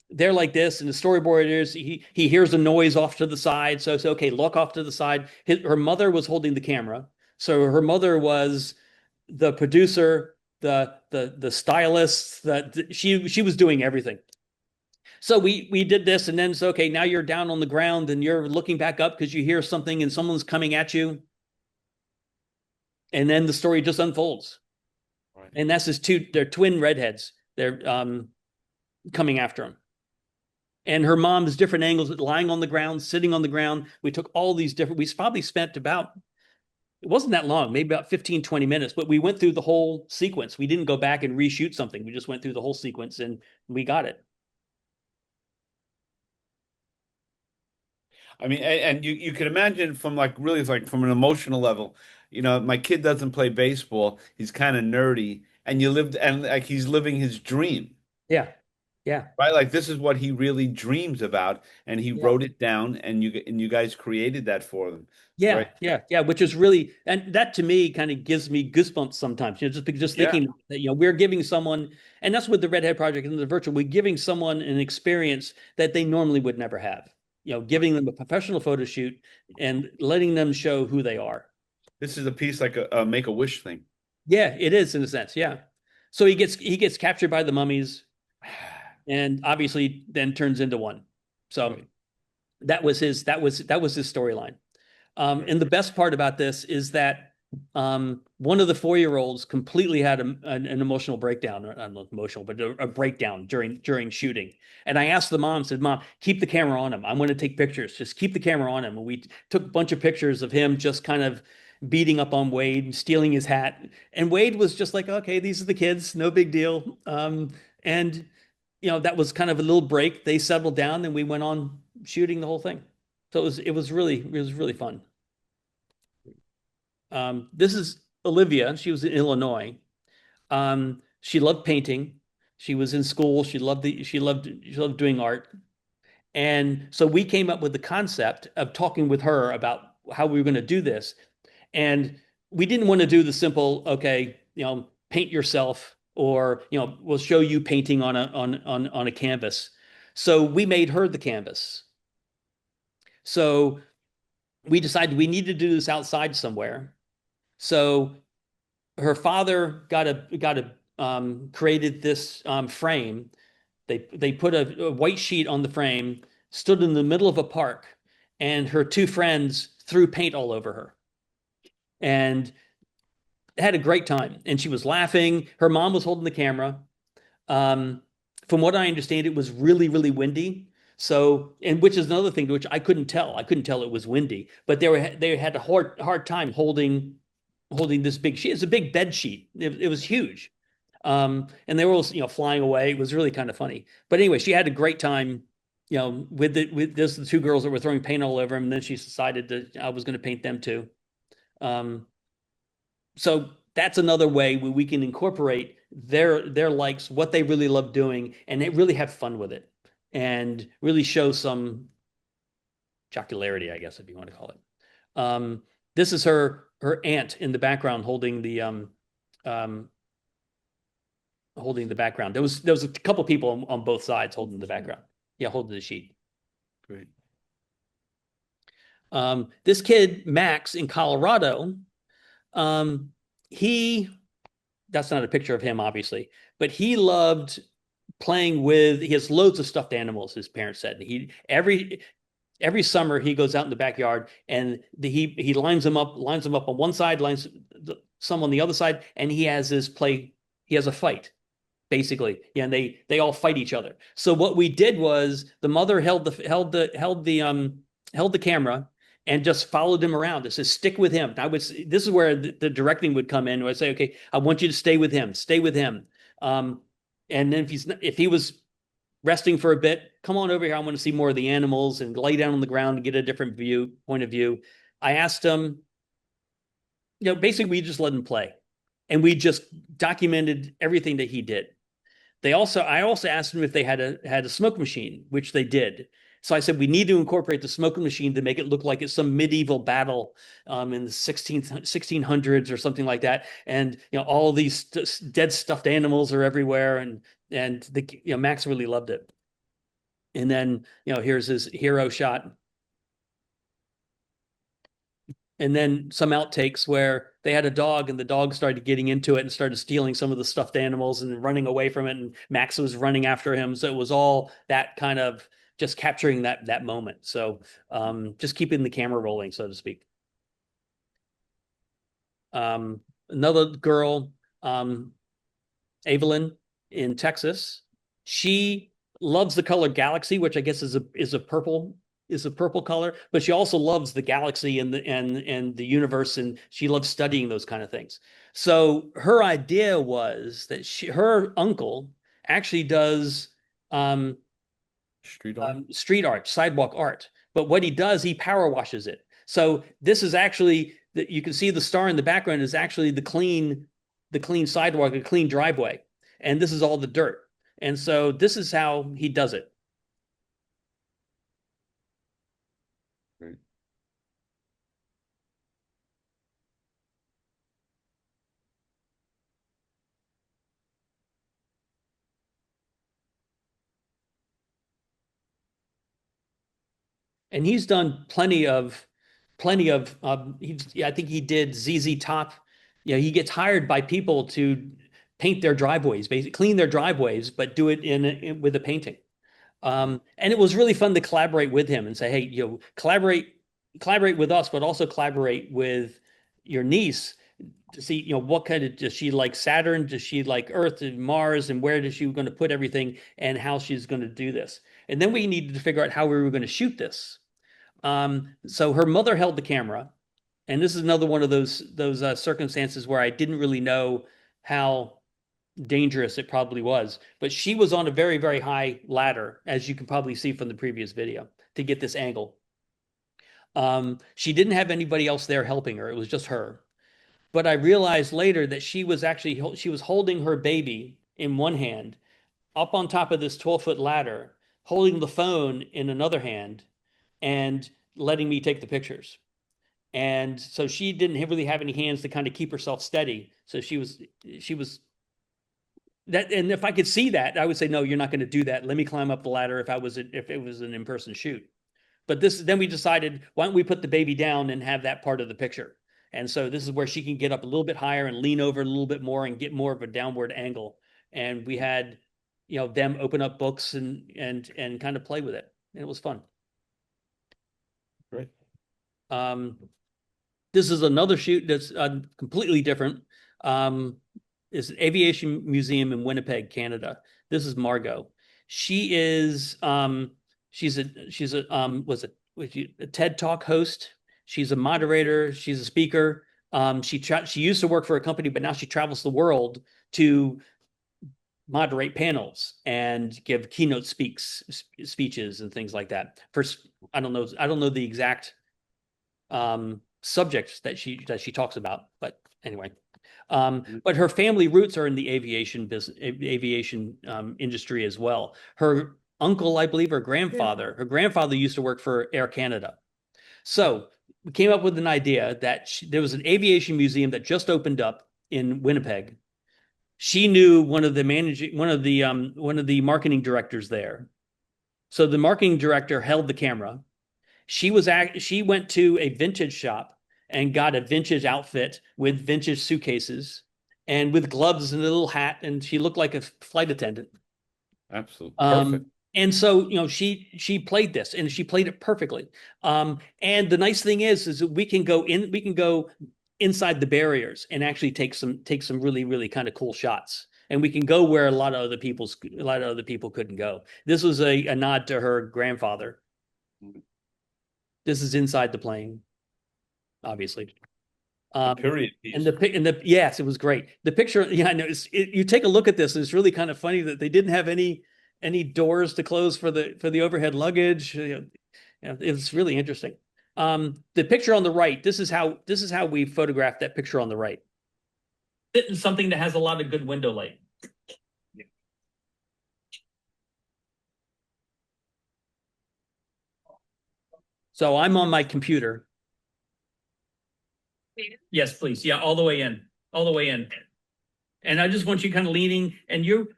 they're like this, and the storyboard is he hears a noise off to the side. So it's okay, look off to the side. Her mother was holding the camera. So her mother was the producer, the stylist, she was doing everything. So we did this, and then it's okay, now you're down on the ground and you're looking back up because you hear something and someone's coming at you. And then the story just unfolds. Right. And that's they're twin redheads. They're coming after him. And her mom's different angles, lying on the ground, sitting on the ground. We took all these we probably spent it wasn't that long, maybe about 15, 20 minutes, but we went through the whole sequence. We didn't go back and reshoot something. We just went through the whole sequence and we got it. I mean, and you can imagine from from an emotional level, my kid doesn't play baseball. He's kind of nerdy. and you lived, and like he's living his dream, Yeah. Yeah. right? Like this is what he really dreams about, and he Yeah. wrote it down, and you guys created that for them. It's Yeah, very, yeah, yeah, which is really, and that to me kind of gives me goosebumps sometimes, just yeah. thinking that, we're giving someone, and that's what the Redhead Project and the virtual, we're giving someone an experience that they normally would never have, giving them a professional photo shoot and letting them show who they are. This is a piece like a Make-A-Wish thing. Yeah, it is in a sense, yeah. So he gets captured by the mummies and obviously then turns into one. So Right. that was his storyline. And the best part about this is that one of the 4-year-olds completely had an emotional breakdown, or not emotional, but a breakdown during shooting. And I asked the mom, said, "Mom, keep the camera on him. I want to take pictures. Just keep the camera on him." And we took a bunch of pictures of him just kind of beating up on Wade and stealing his hat. And Wade was just like, "Okay, these are the kids, no big deal." And that was kind of a little break. They settled down, and we went on shooting the whole thing. So it was really fun. This is Olivia. She was in Illinois. She loved painting. She was in school. She loved doing art. And so we came up with the concept of talking with her about how we were going to do this. And we didn't want to do the simple, okay, paint yourself, or we'll show you painting on a canvas. So we made her the canvas. So we decided we needed to do this outside somewhere. So her father created this frame. They put a white sheet on the frame, stood in the middle of a park, and her two friends threw paint all over her, and had a great time. And she was laughing. Her mom was holding the camera. From what I understand, it was really, really windy. So, and which is another thing which I couldn't tell. I couldn't tell it was windy, but they had a hard time holding this big sheet. It's a big bed sheet. It was huge. And they were all, flying away. It was really kind of funny. But anyway, she had a great time, with the two girls that were throwing paint all over them. And then she decided that I was going to paint them too. So that's another way where we can incorporate their likes, what they really love doing, and they really have fun with it, and really show some jocularity, I guess, if you want to call it. This is her aunt in the background holding the background. There was a couple people on both sides holding the background. Yeah, holding the sheet. Great. This kid, Max, in Colorado, that's not a picture of him, obviously, but he loved playing with, he has loads of stuffed animals, his parents said. Every summer he goes out in the backyard and he lines them up on one side, lines some on the other side, and he has a fight, basically. Yeah, and they all fight each other. So what we did was the mother held the camera and just followed him around. It says, stick with him. This is where the directing would come in. Where I say, okay, I want you to stay with him. And then if he was resting for a bit, come on over here. I want to see more of the animals, and lay down on the ground and get a different point of view. I asked him, basically we just let him play, and we just documented everything that he did. I also asked them if they had a smoke machine, which they did. So I said, we need to incorporate the smoking machine to make it look like it's some medieval battle in the 1600s or something like that. And, all these dead stuffed animals are everywhere. And Max really loved it. And then, here's his hero shot. And then some outtakes where they had a dog, and the dog started getting into it and started stealing some of the stuffed animals and running away from it. And Max was running after him. So it was all that kind of just capturing that moment. So just keeping the camera rolling, so to speak. Another girl, Evelyn in Texas, she loves the color galaxy, which I guess is a purple color, but she also loves the galaxy and the universe, and she loves studying those kind of things. So her idea was that her uncle actually does street art, sidewalk art. But what he does, he power washes it. So this is actually, you can see the star in the background is actually the clean the clean sidewalk, a clean driveway, and this is all the dirt. And so this is how he does it. And he's done plenty of I think he did ZZ Top. He gets hired by people to paint their driveways, basically clean their driveways, but do it with a painting. And it was really fun to collaborate with him and say, hey, collaborate with us, but also collaborate with your niece to see, what kind of, does she like Saturn? Does she like Earth and Mars? And where is she going to put everything and how she's going to do this? And then we needed to figure out how we were going to shoot this. So her mother held the camera. And this is another one of those circumstances where I didn't really know how dangerous it probably was. But she was on a very, very high ladder, as you can probably see from the previous video, to get this angle. She didn't have anybody else there helping her. It was just her. But I realized later that she was holding her baby in one hand, up on top of this 12-foot ladder, holding the phone in another hand, and letting me take the pictures. And so she didn't really have any hands to kind of keep herself steady. So she was that. And if I could see that, I would say, no, you're not going to do that. Let me climb up the ladder if it was an in-person shoot. But then we decided, why don't we put the baby down and have that part of the picture? And so this is where she can get up a little bit higher and lean over a little bit more and get more of a downward angle. And we had, them open up books and kind of play with it. And it was fun. Great. This is another shoot that's completely different. It's an aviation museum in Winnipeg, Canada. This is Margot. She is she's a TED Talk host. She's a moderator. She's a speaker. She used to work for a company, but now she travels the world to moderate panels and give keynote speeches and things like that. First, I don't know the exact subjects that she talks about, but anyway. But her family roots are in the aviation industry as well. Her uncle, I believe, her grandfather used to work for Air Canada. So we came up with an idea that there was an aviation museum that just opened up in Winnipeg. She knew one of the marketing directors there. So the marketing director held the camera. She went to a vintage shop and got a vintage outfit with vintage suitcases and with gloves and a little hat, and she looked like a flight attendant. Absolutely perfect. And so, she played this, and she played it perfectly. And the nice thing is that we can go inside the barriers and actually take some really, really kind of cool shots. And we can go where a lot of other people couldn't go. This was a nod to her grandfather. This is inside the plane, obviously. Period piece. Yes, it was great. The picture, I know. You take a look at this, and it's really kind of funny that they didn't have any doors to close for the overhead luggage. It's really interesting. The picture on the right. This is how we photographed that picture on the right. It's something that has a lot of good window light. So I'm on my computer. Yes, please. Yeah, all the way in. And I just want you kind of leaning, and you,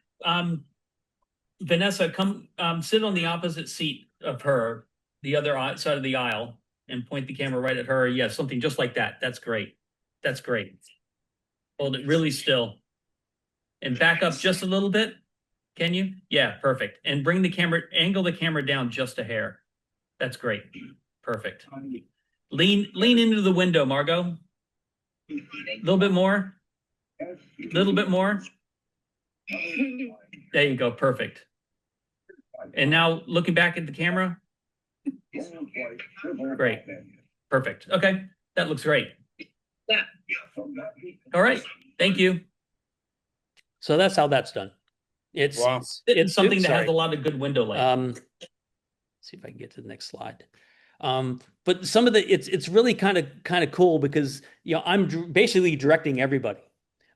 Vanessa, come sit on the opposite seat of her, the other side of the aisle, and point the camera right at her. Yeah, something just like that. That's great. Hold it really still. And back up just a little bit. Can you? Yeah, perfect. And angle the camera down just a hair. That's great. Perfect. Lean into the window, Margot. A little bit more. There you go. Perfect. And now looking back at the camera. Great. Perfect. Okay. That looks great. All right. Thank you. So that's how that's done. It's something that has a lot of good window light. See if I can get to the next slide. But some of it's really kind of cool because I'm basically directing everybody.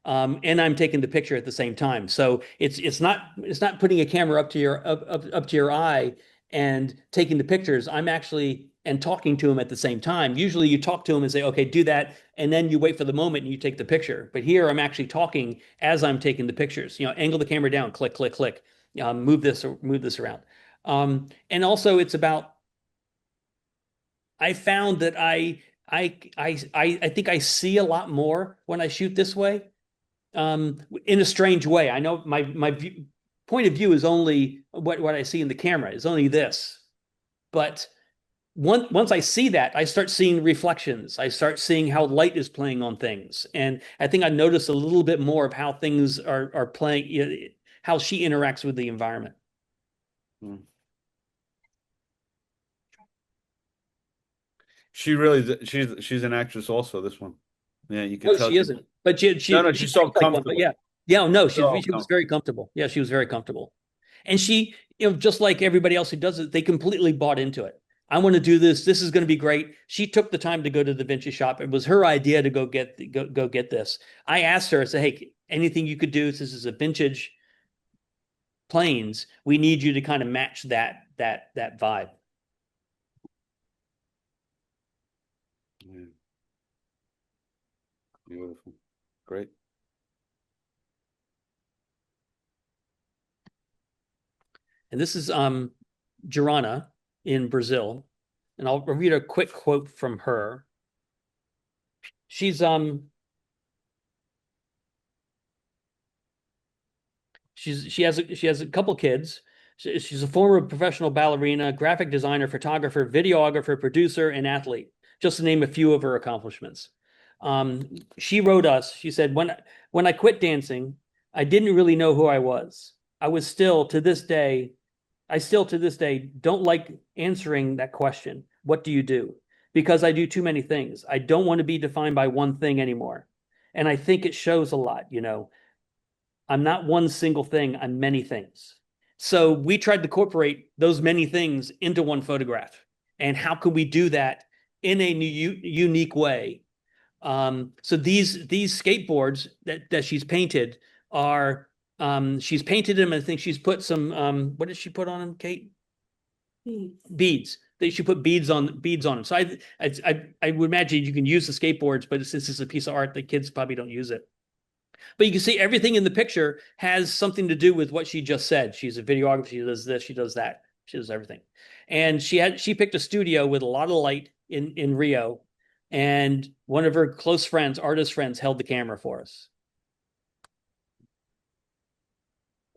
and I'm taking the picture at the same time. So it's not putting a camera up to your eye and taking the pictures. I'm actually and talking to him at the same time. Usually you talk to him and say, okay, do that, and then you wait for the moment and you take the picture. But here I'm actually talking as I'm taking the pictures. Angle the camera down, click, click, click, move this around. And also it's about, I found that I think I see a lot more when I shoot this way, in a strange way. I know my point of view is only what I see in the camera is only this, but once I see that, I start seeing reflections. I start seeing how light is playing on things, and I think I notice a little bit more of how things are playing, how she interacts with the environment. She's an actress also. This one, yeah, you can tell. She isn't, but she No, she's so comfortable. But yeah, no, she So was very comfortable. Yeah, she was very comfortable, and she, just like everybody else who does it, they completely bought into it. I want to do this. This is going to be great. She took the time to go to the vintage shop. It was her idea to go get this. I asked her, I said, hey, anything you could do? This is a vintage planes. We need you to kind of match that vibe. Yeah. Beautiful. Great. And this is Girana in Brazil. And I'll read a quick quote from her. She has a couple kids. She's a former professional ballerina, graphic designer, photographer, videographer, producer, and athlete, just to name a few of her accomplishments. She wrote us, she said, when I quit dancing, I didn't really know who I was. I still to this day don't like answering that question. What do you do? Because I do too many things. I don't want to be defined by one thing anymore. And I think it shows a lot, I'm not one single thing, I'm many things. So we tried to incorporate those many things into one photograph. And how could we do that in a unique way? So these skateboards that she's painted are, she's painted them. I think she's put some, what did she put on them, Kate? Beads. She put beads on them. So I would imagine you can use the skateboards, but since it's a piece of art, the kids probably don't use it. But you can see everything in the picture has something to do with what she just said. She's a videographer. She does this. She does that. She does everything. And she picked a studio with a lot of light in Rio. And one of her close friends, artist friends, held the camera for us.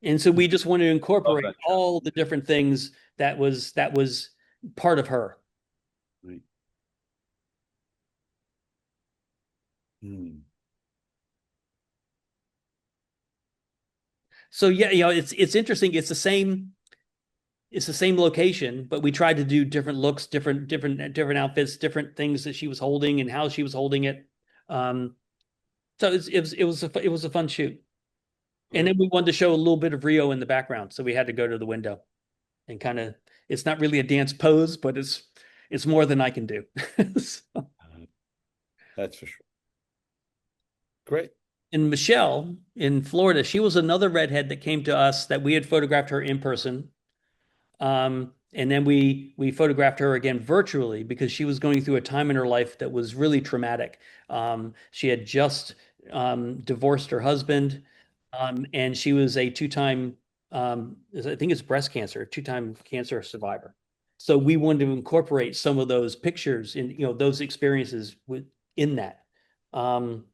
And so we just wanted to incorporate all the different things that was part of her. Right. So yeah, it's interesting. It's the same location, but we tried to do different looks, different outfits, different things that she was holding and how she was holding it. So it was a fun shoot. And then we wanted to show a little bit of Rio in the background, so we had to go to the window and kind of, it's not really a dance pose, but it's more than I can do. So. That's for sure. Great. And Michelle in Florida, she was another redhead that came to us that we had photographed her in person. And then we photographed her again virtually because she was going through a time in her life that was really traumatic. She had just divorced her husband, and she was a two-time, I think it's breast cancer, two-time cancer survivor. So we wanted to incorporate some of those pictures in, those experiences in that. And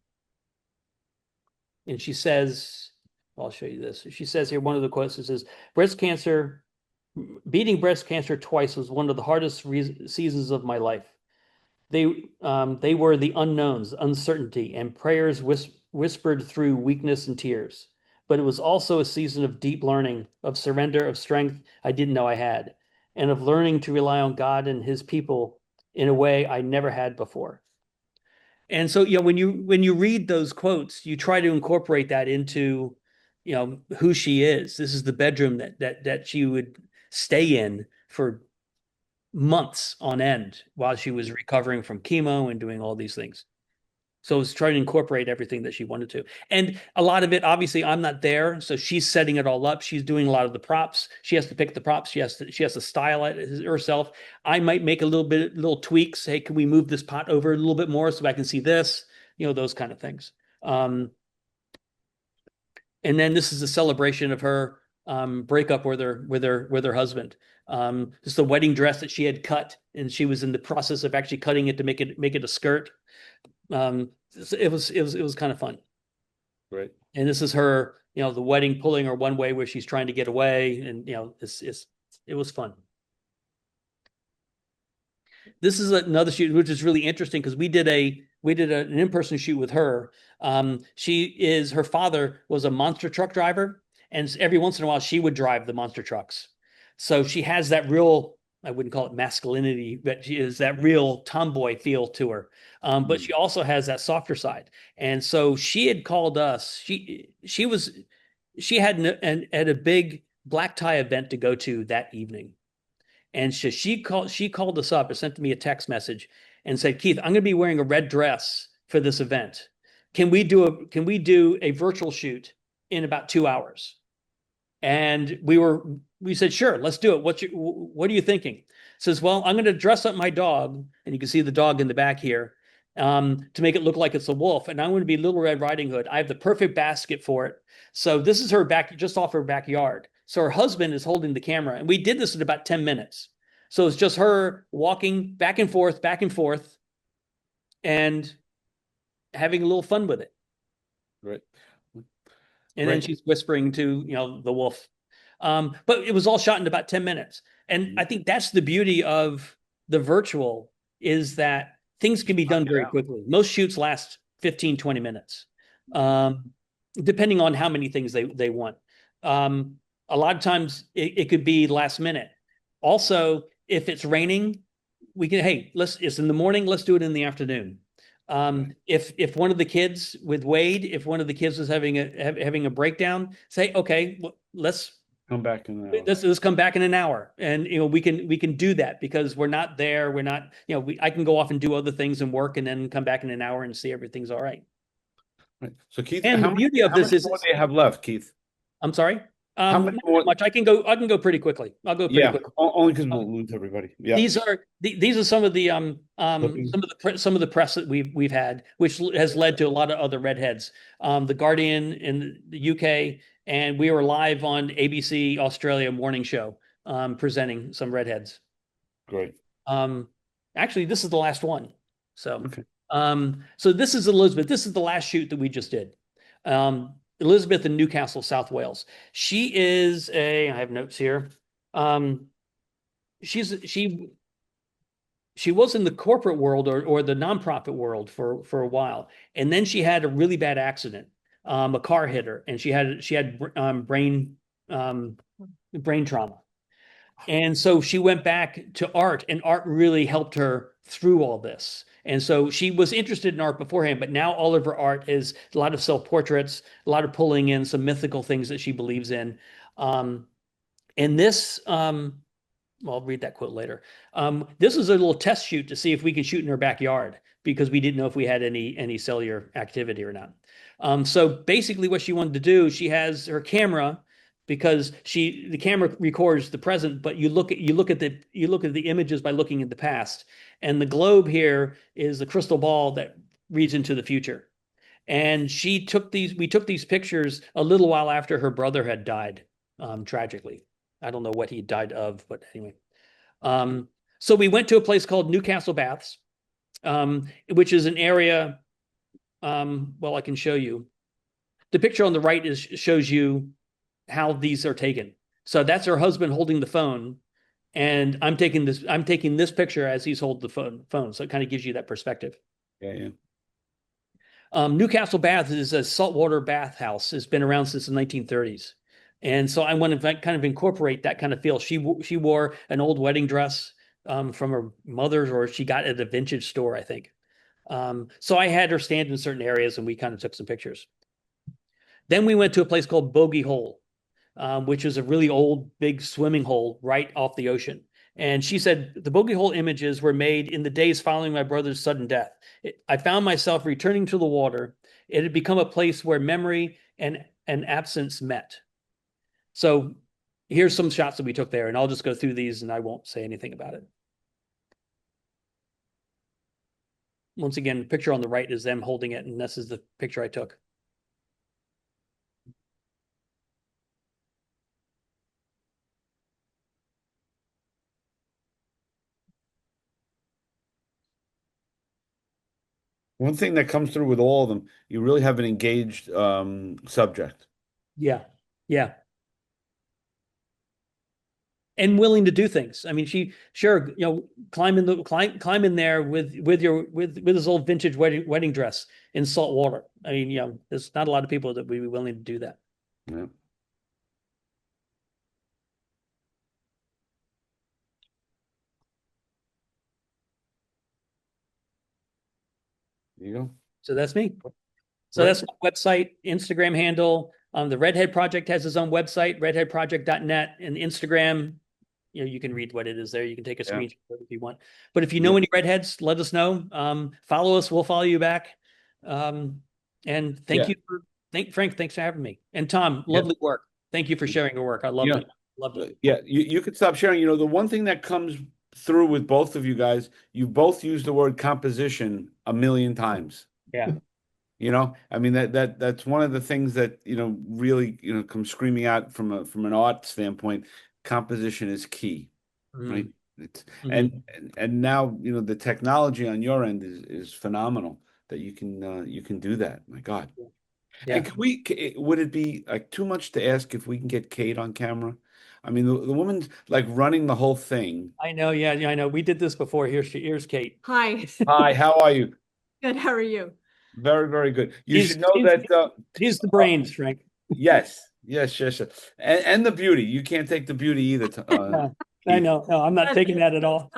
she says, I'll show you this. She says here, one of the quotes says, beating breast cancer twice was one of the hardest seasons of my life. They were the unknowns, uncertainty, and prayers whispered through weakness and tears. But it was also a season of deep learning, of surrender, of strength I didn't know I had, and of learning to rely on God and his people in a way I never had before. And so, when you read those quotes, you try to incorporate that into, who she is. This is the bedroom that she would stay in for months on end while she was recovering from chemo and doing all these things. So I was trying to incorporate everything that she wanted to. And a lot of it, obviously, I'm not there. So she's setting it all up. She's doing a lot of the props. She has to pick the props. She has to style it herself. I might make little tweaks. Hey, can we move this pot over a little bit more so I can see this? Those kind of things. And then this is a celebration of her breakup with her husband. This is the wedding dress that she had cut, and she was in the process of actually cutting it to make it a skirt. It was kind of fun. Right. And this is her, the wedding pulling her one way where she's trying to get away, and it was fun. This is another shoot which is really interesting because we did an in-person shoot with her. Her father was a monster truck driver, and every once in a while she would drive the monster trucks. So she has that real, I wouldn't call it masculinity, but she is that real tomboy feel to her. But she also has that softer side. And so she had called us. She had a big black tie event to go to that evening. And she called us up and sent me a text message and said, Keith, I'm going to be wearing a red dress for this event. Can we do a virtual shoot in about 2 hours? And we said, sure, let's do it. What are you thinking? Says, well, I'm going to dress up my dog, and you can see the dog in the back here, to make it look like it's a wolf. And I'm going to be Little Red Riding Hood. I have the perfect basket for it. So this is her just off her backyard. So her husband is holding the camera, and we did this in about 10 minutes. So it's just her walking back and forth, and having a little fun with it. Right. And then she's whispering to, the wolf. But it was all shot in about 10 minutes. And I think that's the beauty of the virtual, is that things can be done very quickly. Most shoots last 15, 20 minutes, depending on how many things they want. A lot of times it could be last minute. Also, if it's raining, we can, hey, it's in the morning, let's do it in the afternoon. If one of the kids with Wade, if one of the kids was having a breakdown, say, okay, let's come back in an hour. Let's come back in an hour, and we can do that because we're not there. We're not, I can go off and do other things and work, and then come back in an hour and see everything's all right. Right. So Keith, and the beauty of this is, what do you have left, Keith? I'm sorry. How much more? Much. I can go pretty quickly. I'll go pretty quickly. Only because we'll lose everybody. Yeah. These are some of the some of the press that we've had, which has led to a lot of other redheads. The Guardian in the UK, and we were live on ABC Australia morning show, presenting some redheads. Great. Actually, this is the last one. So okay. So this is Elizabeth. This is the last shoot that we just did. Elizabeth in Newcastle, South Wales. She is I have notes here. She was in the corporate world or the nonprofit world for a while, and then she had a really bad accident. A car hit her, and she had brain trauma, and so she went back to art, and art really helped her through all this. And so she was interested in art beforehand, but now all of her art is a lot of self-portraits, a lot of pulling in some mythical things that she believes in. And this, well, I'll read that quote later. This is a little test shoot to see if we can shoot in her backyard, because we didn't know if we had any cellular activity or not. So basically what she wanted to do, she has her camera, because the camera records the present, but you look at the images by looking at the past. And the globe here is a crystal ball that reads into the future. And we took these pictures a little while after her brother had died, tragically. I don't know what he died of, but anyway. So we went to a place called Newcastle Baths, which is an area, well, I can show you. The picture on the right shows you how these are taken. So that's her husband holding the phone, and I'm taking this picture as he's holding the phone. So it kind of gives you that perspective. Yeah. Newcastle Baths is a saltwater bath house. It's been around since the 1930s. And so I want to kind of incorporate that kind of feel. She wore an old wedding dress from her mother's, or she got at a vintage store, I think. So I had her stand in certain areas, and we kind of took some pictures. Then we went to a place called Bogey Hole, which is a really old, big swimming hole right off the ocean. And she said, the bogey hole images were made in the days following my brother's sudden death. I found myself returning to the water. It had become a place where memory and absence met. So here's some shots that we took there, and I'll just go through these and I won't say anything about it. Once again, the picture on the right is them holding it, and this is the picture I took. One thing that comes through with all of them, you really have an engaged subject. Yeah. Yeah. And willing to do things. I mean, she sure, you know, climb in there with this old vintage wedding dress in salt water. I mean, you know, there's not a lot of people that would be willing to do that. Yeah. There you go. So that's me. So Right. that's my website, Instagram handle. The Redhead Project has its own website, redheadproject.net, and Instagram. You know, you can read what it is there. You can take a Yeah. screenshot if you want. But if you know any redheads, let us know. Follow us. We'll follow you back. And thank you for Frank. Thanks for having me. And Tom, lovely work. Thank you for sharing your work. I loved it. Loved it. Yeah, you could stop sharing. You know, the one thing that comes through with both of you guys, you both use the word composition a million times. Yeah. You know, I mean that's one of the things that, you know, really, you know, comes screaming out from an art standpoint. Composition is key, right? It's and now, you know, the technology on your end is phenomenal that you can do that. My God. Yeah. And would it be like too much to ask if we can get Kate on camera? I mean, the woman's like running the whole thing. I know. Yeah, I know. We did this before. Here's Kate. Hi. Hi, how are you? Good. How are you? Very, very good. You should know that he's the brains, Frank. Yes. And the beauty. You can't take the beauty either. I know. No, I'm not taking that at all.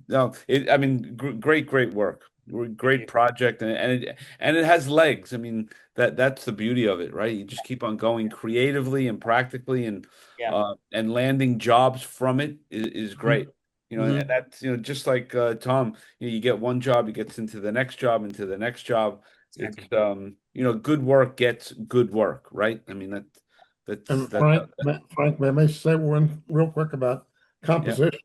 No, I mean, great work. Great project, and it has legs. I mean, that's the beauty of it, right? You just keep on going creatively and practically, and landing jobs from it is great. You know, and that's, you know, just like Tom, you know, you get one job, he gets into the next job, into the next job. It's you know, good work gets good work, right? I mean, that's Frank, may I say one real quick about composition?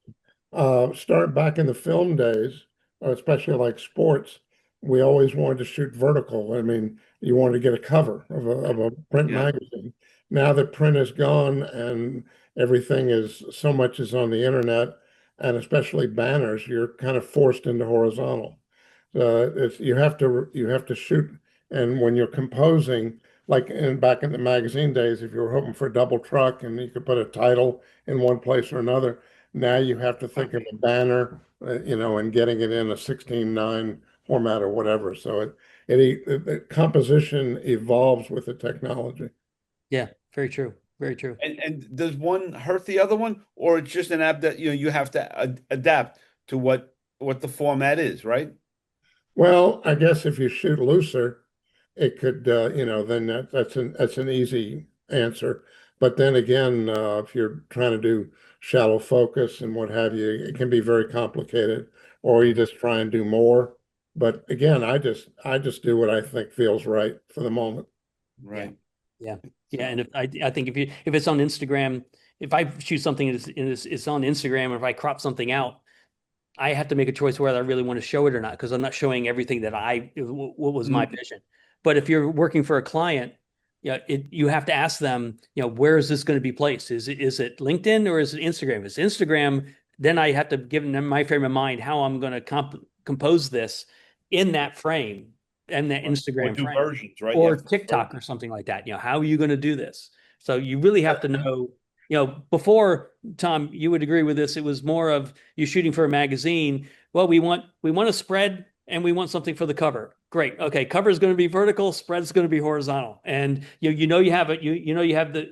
Start back in the film days, especially like sports, we always wanted to shoot vertical. I mean, you wanted to get a cover of a print magazine. Now that print is gone and everything is so much is on the internet, and especially banners, you're kind of forced into horizontal. You have to shoot, and when you're composing, like back in the magazine days, if you were hoping for a double truck and you could put a title in one place or another, now you have to think of a banner, you know, and getting it in a 16:9 format or whatever. So the composition evolves with the technology. Yeah, very true. Very true. And does one hurt the other one, or it's just an app that, you know, you have to adapt to what the format is, right? Well, I guess if you shoot looser, it could, you know, then that's an easy answer. But then again, if you're trying to do shallow focus and what have you, it can be very complicated. Or you just try and do more. But again, I just do what I think feels right for the moment. Right. Yeah. And if I think if it's on Instagram, if I shoot something and it's on Instagram, and if I crop something out, I have to make a choice whether I really want to show it or not, because I'm not showing everything that what was my vision. But if you're working for a client, you have to ask them, you know, where is this going to be placed? Is it LinkedIn or is it Instagram? If it's Instagram, then I have to give them my frame of mind how I'm going to compose this in that frame and that Instagram do frame, versions, right? or TikTok or something like that. You know, how are you going to do this? So you really have to know. You know, before, Tom, you would agree with this. It was more of you shooting for a magazine. Well, we want a spread and we want something for the cover. Great. Okay, cover is going to be vertical, spread is going to be horizontal, and you have it. You have the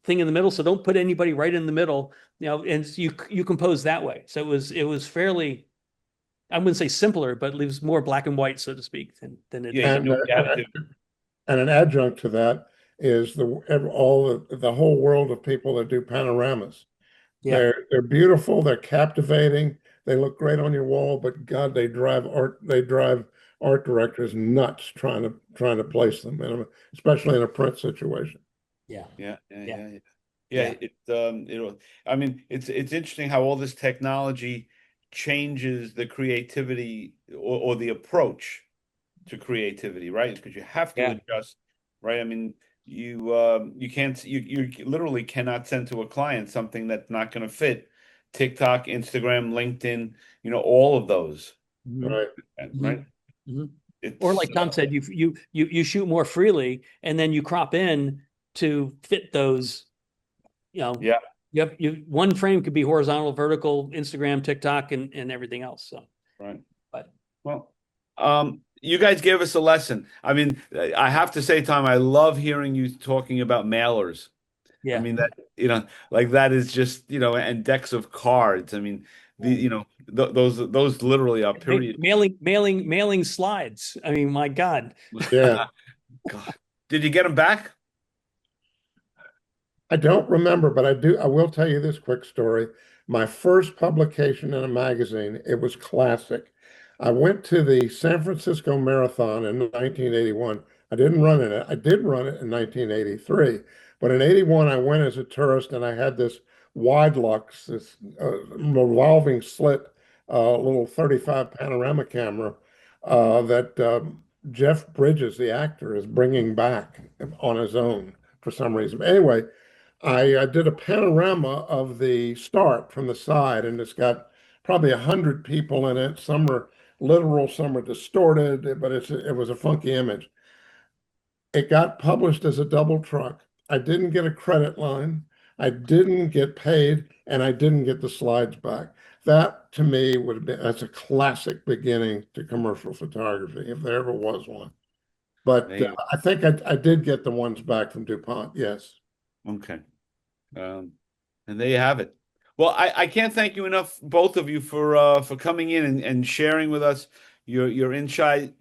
thing in the middle. So don't put anybody right in the middle. You know, and you compose that way. So it was fairly, I wouldn't say simpler, but it was more black and white, so to speak, than it. And an adjunct to that is the whole world of people that do panoramas. Yeah. They're beautiful, they're captivating, they look great on your wall, but God, they drive art directors nuts trying to place them especially in a print situation. Yeah. Yeah, yeah, Yeah. yeah, yeah. Yeah. I mean, it's interesting how all this technology changes the creativity or the approach to creativity, right? Because you have to Yeah. adjust, right? I mean, you can't you literally cannot send to a client something that's not going to fit TikTok, Instagram, LinkedIn, all of those, Mhm. Right. right? Mhm. Or It's like Tom said, you shoot more freely, and then you crop in to fit those. yeah, You one frame could be horizontal, vertical, Instagram, TikTok, and everything else. So, right. but Well, you guys gave us a lesson. I mean, I have to say, Tom, I love hearing you talking about mailers. I yeah, mean that, like that is just, and decks of cards. I mean, those literally are period. mailing slides. I mean, my God. Yeah. God. Did you get them back? I don't remember, but I will tell you this quick story. My first publication in a magazine, it was classic. I went to the San Francisco Marathon in 1981. I didn't run in it. I did run it in 1983, but in 81 I went as a tourist and I had this wide lux, this revolving slit, little 35 panorama camera that Jeff Bridges, the actor, is bringing back on his own for some reason. Anyway, I did a panorama of the start from the side, and it's got probably 100 people in it. Some are literal, some are distorted, but it was a funky image. It got published as a double truck. I didn't get a credit line. I didn't get paid, and I didn't get the slides back. That to me would have been that's a classic beginning to commercial photography, if there ever was one. But They, I think I did get the ones back from DuPont. Yes. okay. Um, and there you have it. Well, I can't thank you enough, both of you, for coming in and sharing with us your inside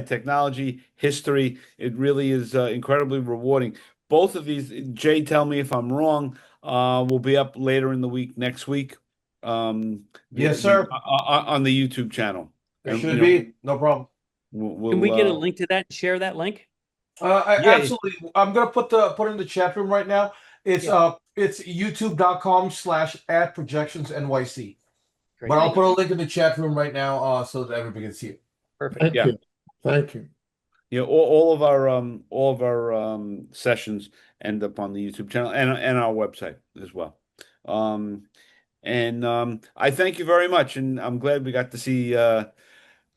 technology history. It really is incredibly rewarding. Both of these, Jay, tell me if I'm wrong, will be up later in the week, next week, Yes, sir. on the YouTube channel. It And should be no problem. Can we get a we'll link to that and share that link? yeah, Absolutely. I'm gonna put in the chat room right now. It's Yeah. it's youtube.com/@projectionsnyc. Great. But I'll put a link in the chat room right now, so that everybody can see it. Perfect. Thank yeah. you. Thank you. All of our sessions end up on the YouTube channel and our website as well. And I thank you very much, and I'm glad we got to see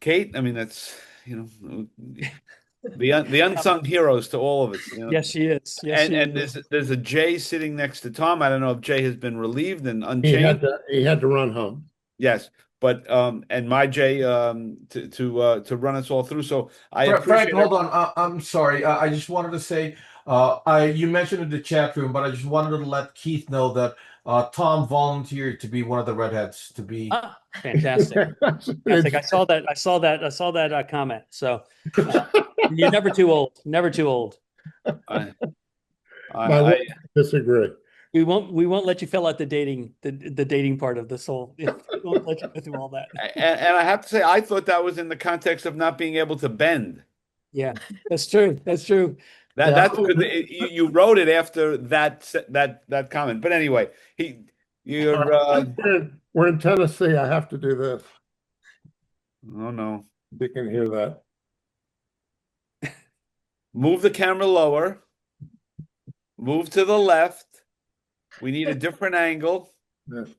Kate. I mean, that's the unsung heroes to all of us. Yes, she is. Yes, And she and is. there's a Jay sitting next to Tom. I don't know if Jay has been relieved and He unchained. had to run home. Yes, but and my Jay to run us all through. So I appreciate Frank, hold on. I'm sorry. I just wanted to say, you mentioned in the chat room, but I just wanted to let Keith know that Tom volunteered to be one of the redheads to be. Ah, fantastic. Fantastic. I saw that comment. So you're never too old. Never too old. I, My I, wife disagree. We won't let you fill out the dating part of this whole. We won't let you go through all that. and I have to say, I thought that was in the context of not being able to bend. Yeah, that's true. That's true. That's because you wrote it after that comment. But anyway, you're We're in Tennessee. I have to do this. oh no. You can hear that. Move the camera lower. Move to the left. We need a different angle.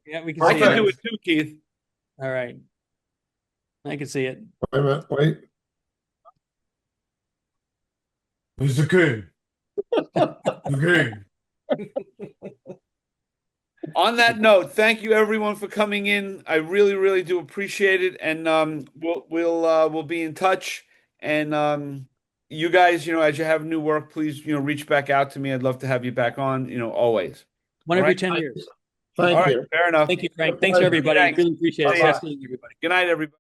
Yeah, we can I see can it. do it too, Keith. All right. I can see it. Wait a minute. Wait. Who's the king? The king. On that note, thank you everyone for coming in. I really, really do appreciate it, and we'll be in touch. And you guys, as you have new work, please, reach back out to me. I'd love to have you back on, always. One All every right? 10 years. Thank All right, you. fair enough. Thank you, Frank. Thanks, everybody. Thanks. Really appreciate it. Bye-bye. Nice seeing everybody. Good night, everybody.